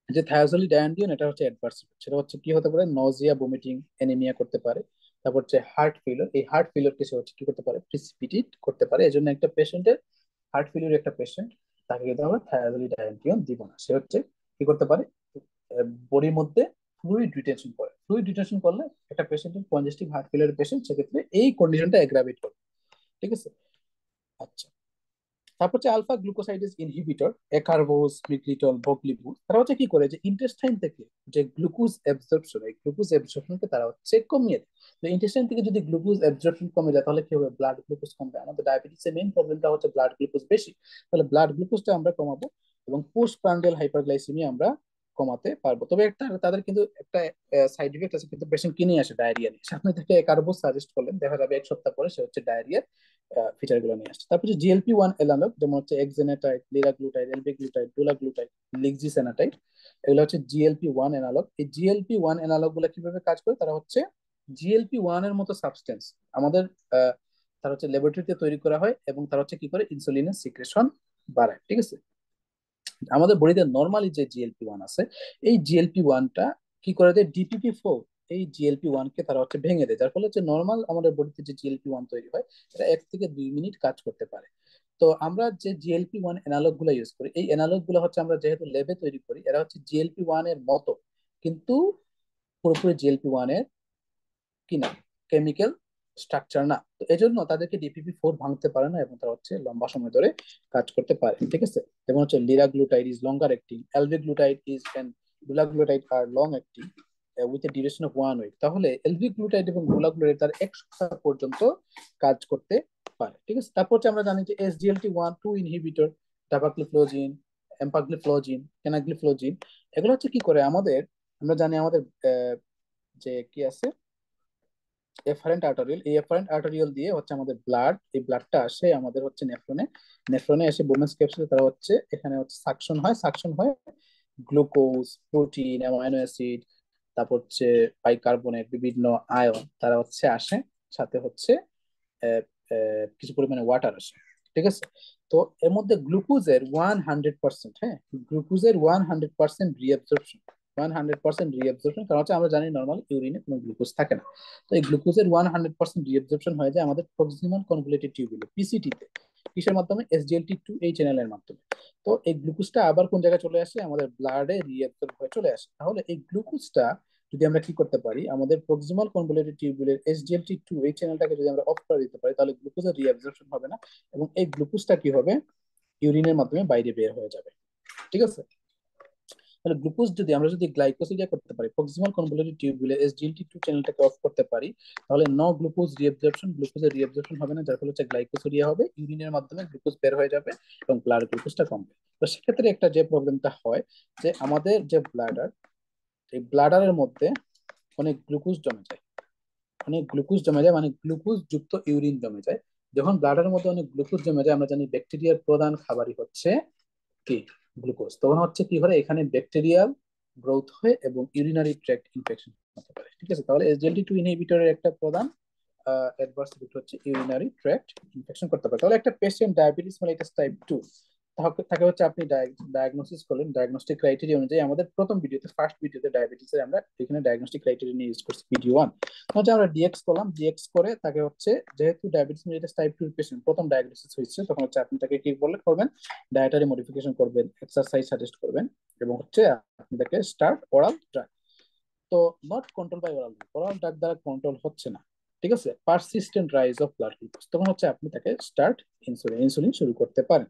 যে থায়াজোলিডায়ান্ডিন, এটা হচ্ছে অ্যাডভার্স, সেটা হচ্ছে কি হতে পারে, নজিয়া, ভমিটিং, অ্যানিমিয়া করতে পারে। তারপর হচ্ছে হার্ট ফেলিওর, এই হার্ট ফেলিওরকে সে হচ্ছে কি করতে পারে, প্রিসিপিটেট করতে পারে। এই জন্য একটা পেশেন্টের, হার্ট ফেলিওর একটা পেশেন্ট, তাকে কিন্তু আমরা থায়াজোলিডায়ান্ডিন দিব না। সে হচ্ছে কি করতে পারে, বডির মধ্যে ফ্লুইড রিটেনশন করে। ফ্লুইড রিটেনশন করলে একটা পেশেন্টের কনজেস্টিভ হার্ট ফেলিওর পেশেন্ট, সেক্ষেত্রে এই কন্ডিশনটা অ্যাগ্রাভেট করে। ঠিক আছে, আচ্ছা। তারপর হচ্ছে আলফা গ্লুকোসাইডেজ ইনহিবিটর, একারভোস, মিগ্লিটল, বগলিবুল, তারা হচ্ছে কি করে, যে ইন্টেস্টাইন থেকে যে গ্লুকোজ অ্যাবজর্পশন, এই গ্লুকোজ অ্যাবজর্পশনকে তারা হচ্ছে কমিয়ে দেয়। তো ইন্টেস্টাইন থেকে যদি গ্লুকোজ অ্যাবজর্পশন কমে যায়, তাহলে কি হবে, ব্লাড গ্লুকোজ কমবে। আমাদের ডায়াবেটিসের মেইন প্রবলেমটা হচ্ছে ব্লাড গ্লুকোজ বেশি, তাহলে ব্লাড গ্লুকোজটা আমরা কমাবো, এবং পোস্ট প্রান্ডিয়াল হাইপারগ্লাইসেমিয়া আমরা কমাতে পারবো। তবে একটা, তাদের কিন্তু একটা সাইড ইফেক্ট আছে, কিন্তু পেশেন্ট কিনে আসে ডায়রিয়া নিয়ে, আপনি তাকে কার্বোজ সাজেস্ট করলেন, দেখা যাবে 1 সপ্তাহ পরে সে হচ্ছে ডায়রিয়া ফিচার গুলো নিয়ে আসছে। তারপর জিএলপি 1 অ্যানালগ, যেমন হচ্ছে এক্সেনাটাইড, লিরাগ্লুটাইড, এলবিগ্লুটাইড, ডুলাগ্লুটাইড, লিক্সিসেনাটাইড, এগুলো হচ্ছে জিএলপি 1 অ্যানালগ। এই জিএলপি 1 অ্যানালগ গুলো কিভাবে কাজ করে, তারা হচ্ছে জিএলপি 1 এর মতো সাবস্টেন্স আমাদের তারা হচ্ছে ল্যাবরেটরিতে তৈরি করা হয়, এবং তারা হচ্ছে কি করে, ইনসুলিনের সিক্রেশন বাড়ায়। ঠিক আছে, আমাদের বডিতে নর্মালি যে জিএলপি 1 আছে, এই জিএলপি 1টা কি করে দেয়, ডিপিপি 4 এই জিএলপি 1 কে তারা হচ্ছে ভেঙে দেয়, যার ফলে হচ্ছে নর্মাল আমাদের বডিতে যে জিএলপি 1 তৈরি হয়, এটা 1 থেকে 2 মিনিট কাজ করতে পারে। তো আমরা যে জিএলপি 1 অ্যানালগ গুলো ইউজ করি, এই অ্যানালগ গুলো হচ্ছে আমরা যেহেতু ল্যাবে তৈরি করি, এরা হচ্ছে জিএলপি 1 এর মতো, কিন্তু পুরোপুরি জিএলপি 1 এর কি না, কেমিক্যাল স্ট্রাকচার না। তো এই জন্য তাদেরকে ডিপিপি 4 ভাঙতে পারে না, এবং তারা হচ্ছে লম্বা সময় ধরে কাজ করতে পারে। ঠিক আছে, যেমন হচ্ছে liraglutide is longer acting, albiglutide is and dulaglutide are long acting with a duration of 1 week. তাহলে এলবিগ্লুটাইড এবং ডুলাগ্লুটাইড তার 1 সপ্তাহ পর্যন্ত কাজ করতে পারে। ঠিক আছে, তারপর হচ্ছে আমরা জানি যে SGLT1/2 ইনহিবিটর, ডাপাগ্লিফ্লোজিন, এম্পাগ্লিফ্লোজিন, কেনাগ্লিফ্লোজিন, এগুলো হচ্ছে কি করে আমাদের, আমরা জানি আমাদের যে কি আছে, এফারেন্ট আর্টারিয়াল, এই এফারেন্ট আর্টারিয়াল দিয়ে হচ্ছে আমাদের ব্লাড, এই ব্লাডটা আসে আমাদের হচ্ছে নেফ্রনে, নেফ্রনে এসে বোমেন্স ক্যাপসুলে তারা হচ্ছে এখানে হচ্ছে সাকশন হয়, সাকশন হয় গ্লুকোজ, প্রোটিন, অ্যামাইনো অ্যাসিড, তারপর হচ্ছে বাইকার্বনেট, বিভিন্ন আয়ন, তারা হচ্ছে আসে, সাথে হচ্ছে কিছু পরিমাণে ওয়াটার আসে, ঠিক আছে। তো এর মধ্যে গ্লুকোজের 100%, হ্যাঁ, গ্লুকোজের 100% রিঅ্যাবজর্পশন, 100% রিঅ্যাবজর্পশন, কারণ হচ্ছে আমরা জানি নর্মাল ইউরিনে কোনো গ্লুকোজ থাকে না। তো এই গ্লুকোজের 100% রিঅ্যাবজর্পশন হয়ে যায় আমাদের প্রক্সিমাল কনভলিউটেড টিউবুলে, পিসিটি তে। কিসের মাধ্যমে? SGLT2 এই চ্যানেলের মাধ্যমে। তো এই গ্লুকোজটা আবার কোন জায়গায় চলে আসে? আমাদের ব্লাডে রিঅ্যাবজর্ব হয়ে চলে আসে। তাহলে এই গ্লুকোজটা যদি আমরা কি করতে পারি, আমাদের প্রক্সিমাল কনভলিউটেড টিউবুলের SGLT2 এই চ্যানেলটাকে যদি আমরা অফ করে দিতে পারি, তাহলে গ্লুকোজের রিঅ্যাবজর্পশন হবে না, এবং এই গ্লুকোজটা কি হবে? ইউরিনের মাধ্যমে বাইরে বের হয়ে যাবে, ঠিক আছে। তাহলে গ্লুকোজ যদি আমরা যদি গ্লাইকোসিডিয়া করতে পারি, প্রক্সিমাল কনভলিউটেড টিউবুলে SGLT2 চ্যানেলটাকে অফ করতে পারি, তাহলে নো গ্লুকোজ রিঅ্যাবজর্পশন, গ্লুকোজের রিঅ্যাবজর্পশন হবে না, যার ফলে হচ্ছে গ্লাইকোসিডিয়া হবে, ইউরিনের মাধ্যমে গ্লুকোজ বের হয়ে যাবে এবং ব্লাড গ্লুকোজটা কমবে। তো সেক্ষেত্রে একটা যে প্রবলেমটা হয়, যে আমাদের যে ব্লাডার, এই ব্লাডারের মধ্যে অনেক গ্লুকোজ জমে যায়, অনেক গ্লুকোজ জমে যায়, মানে গ্লুকোজ যুক্ত ইউরিন জমে যায়। যখন ব্লাডের মধ্যে অনেক গ্লুকোজ জমে যায়, আমরা জানি ব্যাকটেরিয়ার প্রধান খাবারই হচ্ছে কি? গ্লুকোজ। তখন হচ্ছে কি হয়? এখানে ব্যাকটেরিয়াল গ্রোথ হয় এবং ইউরিনারি ট্র্যাক্ট ইনফেকশন হতে পারে, ঠিক আছে। তাহলে SGLT2 ইনহিবিটরের একটা প্রধান অ্যাডভার্স ইফেক্ট হচ্ছে ইউরিনারি ট্র্যাক্ট ইনফেকশন করতে পারে। তাহলে একটা পেশেন্ট ডায়াবেটিস মেলিটাস টাইপ 2 তাকে হচ্ছে আপনি ডায়াগনোসিস করলেন, ডায়াগনস্টিক ক্রাইটেরিয়া অনুযায়ী। আমাদের প্রথম ভিডিওতে, ফার্স্ট ভিডিওতে ডায়াবেটিসের আমরা এখানে ডায়াগনস্টিক ক্রাইটেরিয়া নিয়ে ইউজ করছি, ভিডিও 1। হচ্ছে আমরা ডিএক্স করলাম, ডিএক্স করে তাকে হচ্ছে, যেহেতু ডায়াবেটিস মেলিটাস টাইপ 2 পেশেন্ট প্রথম ডায়াগনোসিস হয়েছে, তখন হচ্ছে আপনি তাকে কি করবেন? ডায়েটারি মডিফিকেশন করবেন, এক্সারসাইজ সাজেস্ট করবেন, এবং হচ্ছে আপনি তাকে স্টার্ট ওরাল ড্রাগ। তো not control by oral drug, oral drug দ্বারা কন্ট্রোল হচ্ছে না, ঠিক আছে। Persistent rise of blood glucose, তখন হচ্ছে আপনি তাকে স্টার্ট ইনসুলিন শুরু করতে পারেন।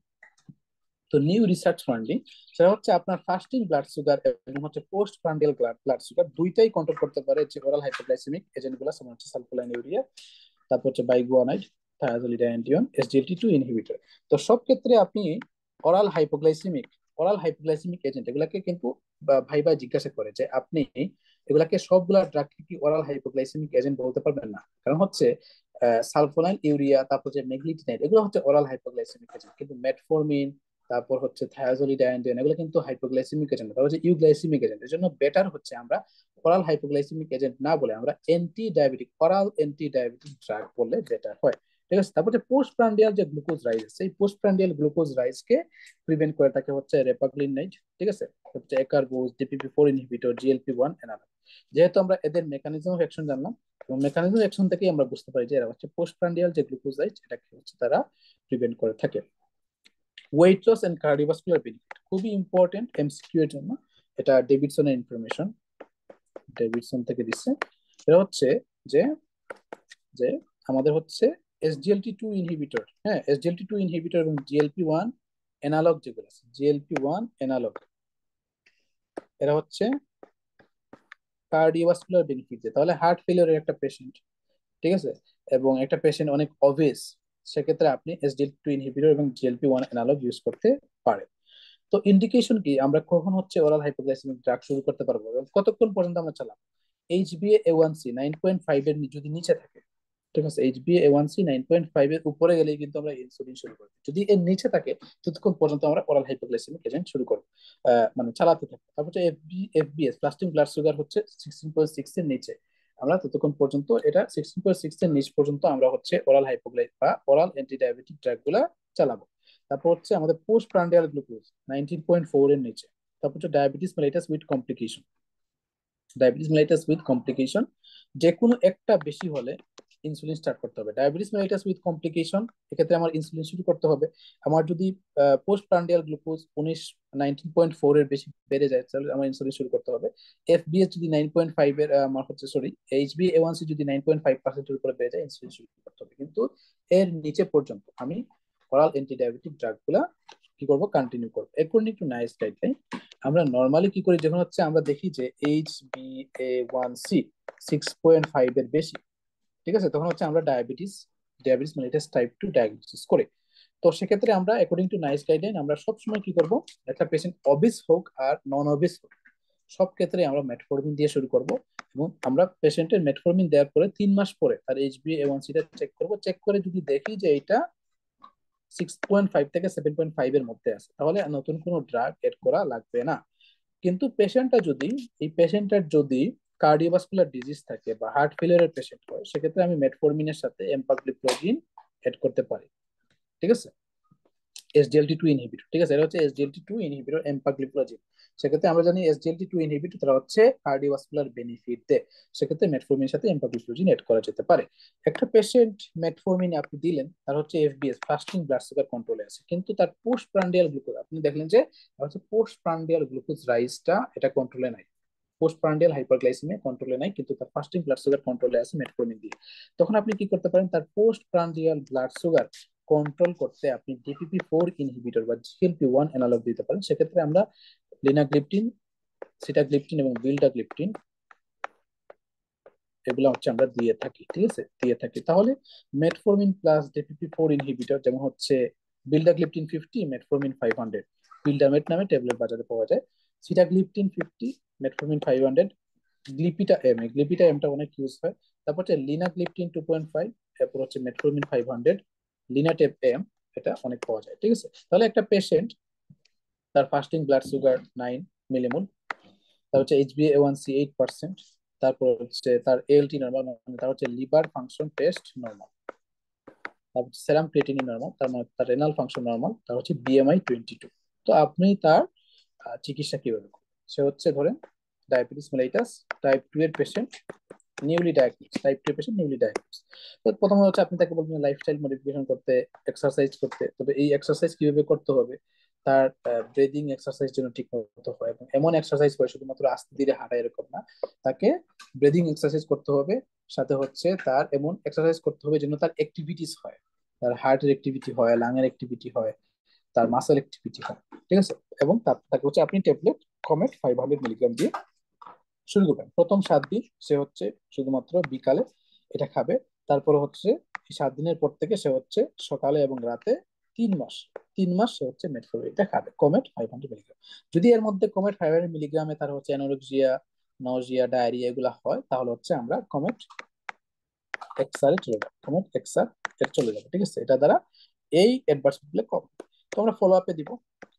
তো নিউ রিসার্চ ফান্ডিং, সেটা হচ্ছে আপনার ফাস্টিং ব্লাড সুগার এবং হচ্ছে পোস্ট প্রান্ডিয়াল ব্লাড সুগার দুইটাই কন্ট্রোল করতে পারে যে ওরাল হাইপোগ্লাইসেমিক এজেন্ট গুলো, যেমন হচ্ছে সালফোলাইন ইউরিয়া, তারপর হচ্ছে বাইগুয়ানাইড, থায়াজোলিডাইনডিয়ন, SGLT2 ইনহিবিটর। তো সব ক্ষেত্রে আপনি ওরাল হাইপোগ্লাইসেমিক, এজেন্ট এগুলাকে কিন্তু ভাইবা জিজ্ঞাসা করে যে আপনি এগুলাকে সবগুলা ড্রাগ কি ওরাল হাইপোগ্লাইসেমিক এজেন্ট বলতে পারবেন না, কারণ হচ্ছে সালফোলাইন ইউরিয়া, তারপর যে মেগলিটিনাইড, এগুলো হচ্ছে ওরাল হাইপোগ্লাইসেমিক এজেন্ট, কিন্তু মেটফরমিন, তারপর হচ্ছে থায়াজোলিডাইনডিয়ন, এগুলো কিন্তু হাইপোগ্লাইসেমিক এজেন্ট, তারপর হচ্ছে ইউগ্লাইসেমিক এজেন্ট। এর জন্য বেটার হচ্ছে আমরা ওরাল হাইপোগ্লাইসেমিক এজেন্ট না বলে আমরা ওরাল অ্যান্টি ডায়াবেটিক ড্রাগ বললে বেটার হয়, ঠিক আছে। তারপর পোস্ট প্রান্ডিয়াল যে গ্লুকোজ রাইজ, সেই পোস্ট প্রান্ডিয়াল গ্লুকোজ রাইজ কে প্রিভেন্ট করে থাকে হচ্ছে রেপাগ্লিনাইড, ঠিক আছে, হচ্ছে একারবোজ, DPP4 ইনহিবিটর, GLP-1 এনালগ। যেহেতু আমরা এদের মেকানিজম অফ অ্যাকশন জানলাম, এবং মেকানিজম অ্যাকশন থেকেই আমরা বুঝতে পারি যে এরা হচ্ছে পোস্ট প্রান্ডিয়াল যে গ্লুকোজ রাইজ, এটাকে হচ্ছে তারা প্রিভেন্ট করে থাকে। Weight loss and cardiovascular benefit খুবই ইম্পর্টেন্ট এমসিকিউ এর জন্য। এটা ডেভিডসনের ইনফরমেশন, ডেভিডসন থেকে দিচ্ছে। এটা হচ্ছে যে যে আমাদের হচ্ছে SGLT2 ইনহিবিটর, হ্যাঁ, SGLT2 ইনহিবিটর এবং GLP-1 এনালগ যেগুলো আছে, GLP-1 এনালগ, এরা হচ্ছে কার্ডিওভাস্কুলার বেনিফিট দেয়। তাহলে হার্ট ফেলিওরের একটা পেশেন্ট, ঠিক আছে, এবং একটা পেশেন্ট অনেক অবেস, সেক্ষেত্রে আপনি SGLT2 ইনহিবিটর এবং GLP-1 এনালগ ইউজ করতে পারেন। তো ইন্ডিকেশন কি? আমরা কখন হচ্ছে ওরাল হাইপোগ্লাইসেমিক ড্রাগ শুরু করতে পারবো এবং কতক্ষণ পর্যন্ত আমরা চালাবো? HbA1c 9.5 এর যদি নিচে থাকে, ঠিক আছে, HbA1c 9.5 এর উপরে গেলেই কিন্তু আমরা ইনসুলিন শুরু করবো। যদি এর নিচে থাকে, ততক্ষণ পর্যন্ত আমরা ওরাল হাইপোগ্লাইসেমিক এজেন্ট শুরু করবো, মানে চালাতে থাকবো। তারপর হচ্ছে FBS, ফাস্টিং ব্লাড সুগার হচ্ছে 16.6 এর নিচে, আমরা ততক্ষণ পর্যন্ত, এটা 16.6 এর নিচ পর্যন্ত আমরা হচ্ছে ওরাল হাইপোগ্লাই বা ওরাল অ্যান্টি ডায়াবেটিক ড্রাগ গুলা চালাবো। তারপর হচ্ছে আমাদের পোস্ট প্রান্ডিয়াল গ্লুকোজ 19.4 এর নিচে। তারপর হচ্ছে ডায়াবেটিস মেলিটাস উইথ কমপ্লিকেশন, যে কোনো একটা বেশি হলে ইনসুলিন স্টার্ট করতে হবে। ডায়াবেটিস মেলিটাস উইথ কমপ্লিকেশন, এক্ষেত্রে আমার ইনসুলিন শুরু করতে হবে। আমার যদি পোস্ট প্রান্ডিয়াল গ্লুকোজ 19.4 এর বেশি বেড়ে যায়, তাহলে আমার ইনসুলিন শুরু করতে হবে। FBS যদি 9.5 এর আমার হচ্ছে, সরি, HbA1c যদি 9.5% এর উপরে বেড়ে যায়, ইনসুলিন শুরু করতে হবে। কিন্তু এর নিচে পর্যন্ত আমি ওরাল অ্যান্টি ডায়াবেটিক ড্রাগ গুলা কি করবো? কন্টিনিউ করবো। অ্যাকর্ডিং টু নাইস গাইডলাইন আমরা নর্মালি কি করি, যখন হচ্ছে আমরা দেখি যে HbA1c 6.5 এর বেশি, ঠিক আছে, তখন হচ্ছে আমরা ডায়াবেটিস মেলিটাস টাইপ 2 ডায়াগনোসিস করি। তো সেক্ষেত্রে আমরা অ্যাকর্ডিং টু নাইস গাইডলাইন আমরা সবসময় কি করব, একটা পেশেন্ট অবিস হোক আর নন অবিস হোক, সব ক্ষেত্রে আমরা মেটফরমিন দিয়ে শুরু করব, এবং আমরা পেশেন্টের মেটফরমিন দেওয়ার পরে 3 মাস পরে তার HbA1c টা চেক করব। চেক করে যদি দেখি যে এটা 6.5 থেকে 7.5 এর মধ্যে আছে, তাহলে নতুন কোনো ড্রাগ এড করা লাগবে না। কিন্তু পেশেন্টটা যদি, এই পেশেন্টের যদি কার্ডিওভাস্কুলার ডিজিজ থাকে বা হার্ট ফেলিয়ারের পেশেন্ট হয়, সেক্ষেত্রে আমি মেটফরমিনের সাথে এম্পাগ্লিপ্লোজিন এড করতে পারি। ঠিক আছে, SGLT2 ইনহিবিটর, ঠিক আছে, এটা হচ্ছে SGLT2 ইনহিবিটর এম্পাগ্লিপ্লোজিন। সেক্ষেত্রে আমরা জানি SGLT2 ইনহিবিটর তারা হচ্ছে কার্ডিওভাস্কুলার বেনিফিট দেয়, সেক্ষেত্রে মেটফরমিনের সাথে এম্পাগ্লিপ্লোজিন এড করা যেতে পারে। একটা পেশেন্ট মেটফরমিন আপনি দিলেন, তার হচ্ছে FBS ফাস্টিং ব্লাড সুগার কন্ট্রোলে আছে, কিন্তু তার পোস্ট প্রান্ডিয়াল গ্লুকোজ আপনি দেখলেন যে হচ্ছে পোস্ট প্রান্ডিয়াল গ্লুকোজ রাইজটা এটা কন্ট্রোলে নাই, পোস্ট প্রান্ডিয়াল হাইপারগ্লাইসেমিয়া কন্ট্রোলে নাই, কিন্তু তার ফাস্টিং ব্লাড সুগার কন্ট্রোলে আছে মেটফরমিন দিয়ে। তখন আপনি কি করতে পারেন, তার পোস্ট প্রান্ডিয়াল ব্লাড সুগার কন্ট্রোল করতে আপনি DPP4 ইনহিবিটর বা GLP-1 অ্যানালগ দিতে পারেন। সেক্ষেত্রে আমরা লিনাগ্লিপটিন, সিটাগ্লিপটিন এবং বিল্ডাগ্লিপটিন এগুলো হচ্ছে আমরা দিয়ে থাকি। ঠিক আছে, দিয়ে থাকি। তাহলে মেটফরমিন প্লাস DPP4 ইনহিবিটর যেমন হচ্ছে বিল্ডাগ্লিপটিন 50, মেটফরমিন 500, বিল্ডামেট নামে ট্যাবলেট বাজারে পাওয়া যায়। সিটাগ্লিপটিন 50, মেটফরমিন 500, গ্লিপিটা এমটা অনেক ইউজ হয়। তারপর হচ্ছে লিনাগ্লিপটিন 2.5, এরপর হচ্ছে মেটফরমিন 500, লিনাটেপ এম, এটা অনেক পাওয়া যায়। ঠিক আছে, তাহলে একটা পেশেন্ট তার ফাস্টিং ব্লাড সুগার 9 মিলিমোল, তার হচ্ছে HbA1c 8%, তারপর হচ্ছে তার ALT নর্মাল, মানে তার হচ্ছে লিভার ফাংশন টেস্ট নর্মাল, তারপর সেরাম ক্রিয়েটিনিন নর্মাল, তার মানে তার রেনাল ফাংশন নর্মাল, তার হচ্ছে BMI 22। তো আপনি তার চিকিৎসা কিভাবে করবেন? সে হচ্ছে ধরেন ডায়াবেটিস মেলাইটাস টাইপ 2 এর patient, newly diagnose, type 2 patient newly diagnose. তো প্রথমে হচ্ছে আপনি তাকে বলবেন লাইফস্টাইল মডিফিকেশন করতে, এক্সারসাইজ করতে। তবে এই এক্সারসাইজ কিভাবে করতে হবে, তার ব্রিদিং এক্সারসাইজ যেন ঠিক মতো হয়, এবং এমন এক্সারসাইজ করে শুধুমাত্র আস্তে ধীরে হাঁটা এরকম না, তাকে ব্রিদিং এক্সারসাইজ করতে হবে, সাথে হচ্ছে তার এমন এক্সারসাইজ করতে হবে যেন তার অ্যাক্টিভিটিস হয়, তার হার্টের অ্যাক্টিভিটি হয়, লাঙের অ্যাক্টিভিটি হয়, তার মাসেল অ্যাক্টিভিটি হয়। ঠিক আছে, এবং তাকে হচ্ছে আপনি ট্যাবলেট কমেট 500 মিলিগ্রাম দিয়ে শুরু করবেন। প্রথম 7 দিন সে হচ্ছে শুধুমাত্র বিকালে এটা খাবে। তারপর হচ্ছে 7 দিনের পর থেকে সে হচ্ছে সকালে এবং রাতে 3 মাস, 3 মাস সে হচ্ছে মেটফর্মিন এটা খাবে, কমেট 500 মিলিগ্রাম। যদি এর মধ্যে কমেট 500 মিলিগ্রামে তার হচ্ছে অ্যানোরেক্সিয়া, নজিয়া, ডায়রিয়া এগুলা হয়, তাহলে হচ্ছে আমরা কমেট এক্সআর এ চলে যাবো, কমেট এক্সআর এর চলে যাবো। ঠিক আছে, এটা দ্বারা এই অ্যাডভার্স গুলো কম। তো আমরা ফলো আপে দিব,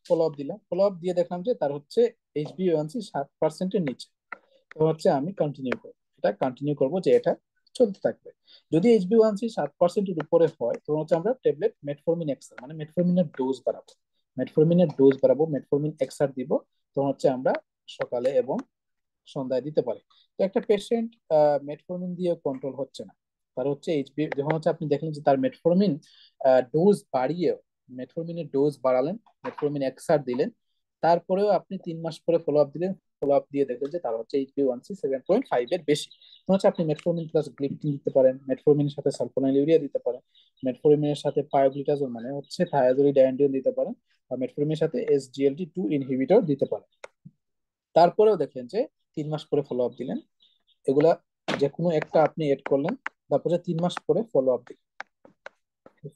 ফলো আপ দিলাম, ফলো আপ দিয়ে দেখলাম যে তার হচ্ছে HbA1c 7%-এর নিচে, তো হচ্ছে আমি কন্টিনিউ করবো, এটা কন্টিনিউ করবো যে এটা চলতে থাকবে। যদি HbA1c 7%-এর উপরে হয়, তখন হচ্ছে আমরা ট্যাবলেট মেটফরমিন এক্সআর মানে মেটফরমিনের ডোজ বাড়াবো, মেটফরমিন এক্সআর দিব। তখন হচ্ছে আমরা সকালে এবং সন্ধ্যায় দিতে পারি। তো একটা পেশেন্ট মেটফরমিন দিয়ে কন্ট্রোল হচ্ছে না, তার হচ্ছে যখন হচ্ছে আপনি দেখলেন যে তার মেটফরমিন ডোজ বাড়িয়ে, মেটফরমিনের ডোজ বাড়ালেন, মেটফরমিন এক্সআর দিলেন, তারপরেও আপনি 3 মাস পরে ফলো আপ দিলেন, ফলো আপ দিয়ে দেখলেন যে তার হচ্ছে HbA1c 7.5 এর বেশি, তখন হচ্ছে আপনি মেটফরমিন প্লাস গ্লিপটিন দিতে পারেন, মেটফরমিনের সাথে সালফোনাইল ইউরিয়া দিতে পারেন, মেটফরমিনের সাথে পায়োগ্লিটাজোল মানে হচ্ছে থায়াজোলিডাইন্ডিন দিতে পারেন, বা মেটফরমিনের সাথে SGLT2 ইনহিবিটর দিতে পারেন। তারপরেও দেখলেন যে 3 মাস পরে ফলো আপ দিলেন, এগুলা যে কোনো একটা আপনি এড করলেন, তারপরে 3 মাস পরে ফলো আপ দিলেন,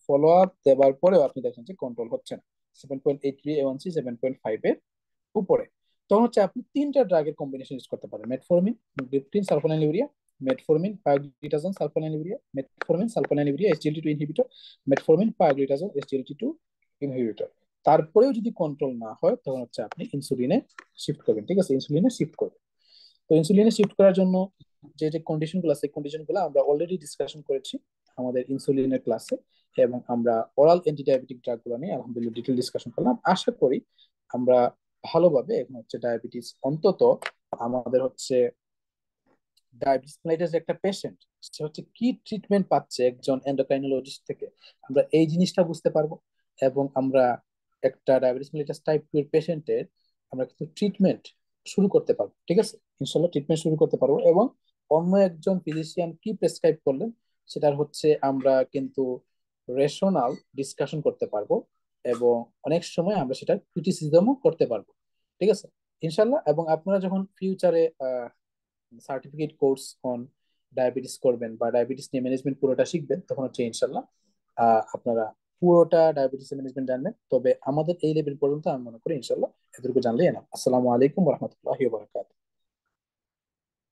ফলো আপ দেওয়ার পরেও আপনি দেখেন যে কন্ট্রোল হচ্ছে না, 7.8 A1C 7.5 এর উপরে, তখন হচ্ছে আপনি 3টা ড্রাগের কম্বিনেশন ইউজ করতে পারেন, metformin, gliptin, sulfonylurea, metformin, pioglitazone, sulfonylurea, metformin, sulfonylurea, SGLT2 inhibitor, metformin, pioglitazone, SGLT2 inhibitor. তারপরেও যদি কন্ট্রোল না হয়, তখন হচ্ছে আপনি ইনসুলিনে শিফট করবেন। ঠিক আছে, ইনসুলিনে শিফট করবেন। তো ইনসুলিনে শিফট করার জন্য যে যে কন্ডিশন গুলো আছে, কন্ডিশন গুলো আমরা অলরেডি ডিসকাশন করেছি আমাদের ইনসুলিনের ক্লাসে, এবং আমরা ওরাল অ্যান্টিডায়াবেটিক ড্রাগ গুলো নিয়ে আলহামদুলিল্লাহ ডিটেল ডিসকাশন করলাম। আশা করি আমরা ভালোভাবে এখন হচ্ছে ডায়াবেটিস, অন্তত আমাদের হচ্ছে ডায়াবেটিস মেলাইটাস একটা পেশেন্ট, সে হচ্ছে কি ট্রিটমেন্ট পাচ্ছে একজন এন্ডোক্রাইনোলজিস্ট থেকে, আমরা এই জিনিসটা বুঝতে পারবো। এবং আমরা একটা ডায়াবেটিস মেলাইটাস টাইপ 2 এর পেশেন্টের আমরা কিন্তু ট্রিটমেন্ট শুরু করতে পারবো। ঠিক আছে, ইনশাল্লাহ ট্রিটমেন্ট শুরু করতে পারবো, এবং অন্য একজন ফিজিশিয়ান কি প্রেসক্রাইব করলেন সেটার হচ্ছে আমরা কিন্তু রেশনাল ডিসকাশন করতে পারবো, এবং অনেক সময় আমরা সেটা ক্রিটিসিজমও করতে পারবো। ঠিক আছে, ইনশাল্লাহ। এবং আপনারা যখন ফিউচারে সার্টিফিকেট কোর্স অন ডায়াবেটিস করবেন বা ডায়াবেটিস নিয়ে ম্যানেজমেন্ট পুরোটা শিখবেন, তখন হচ্ছে ইনশাল্লাহ আপনারা পুরোটা ডায়াবেটিস ম্যানেজমেন্ট জানবেন। তবে আমাদের এই লেভেল পর্যন্ত আমি মনে করি ইনশাল্লাহ এতটুকু জানলেই এনাফ। আসসালামু আলাইকুম রহমতুল্লাহি ওয়া বারাকাতুহু।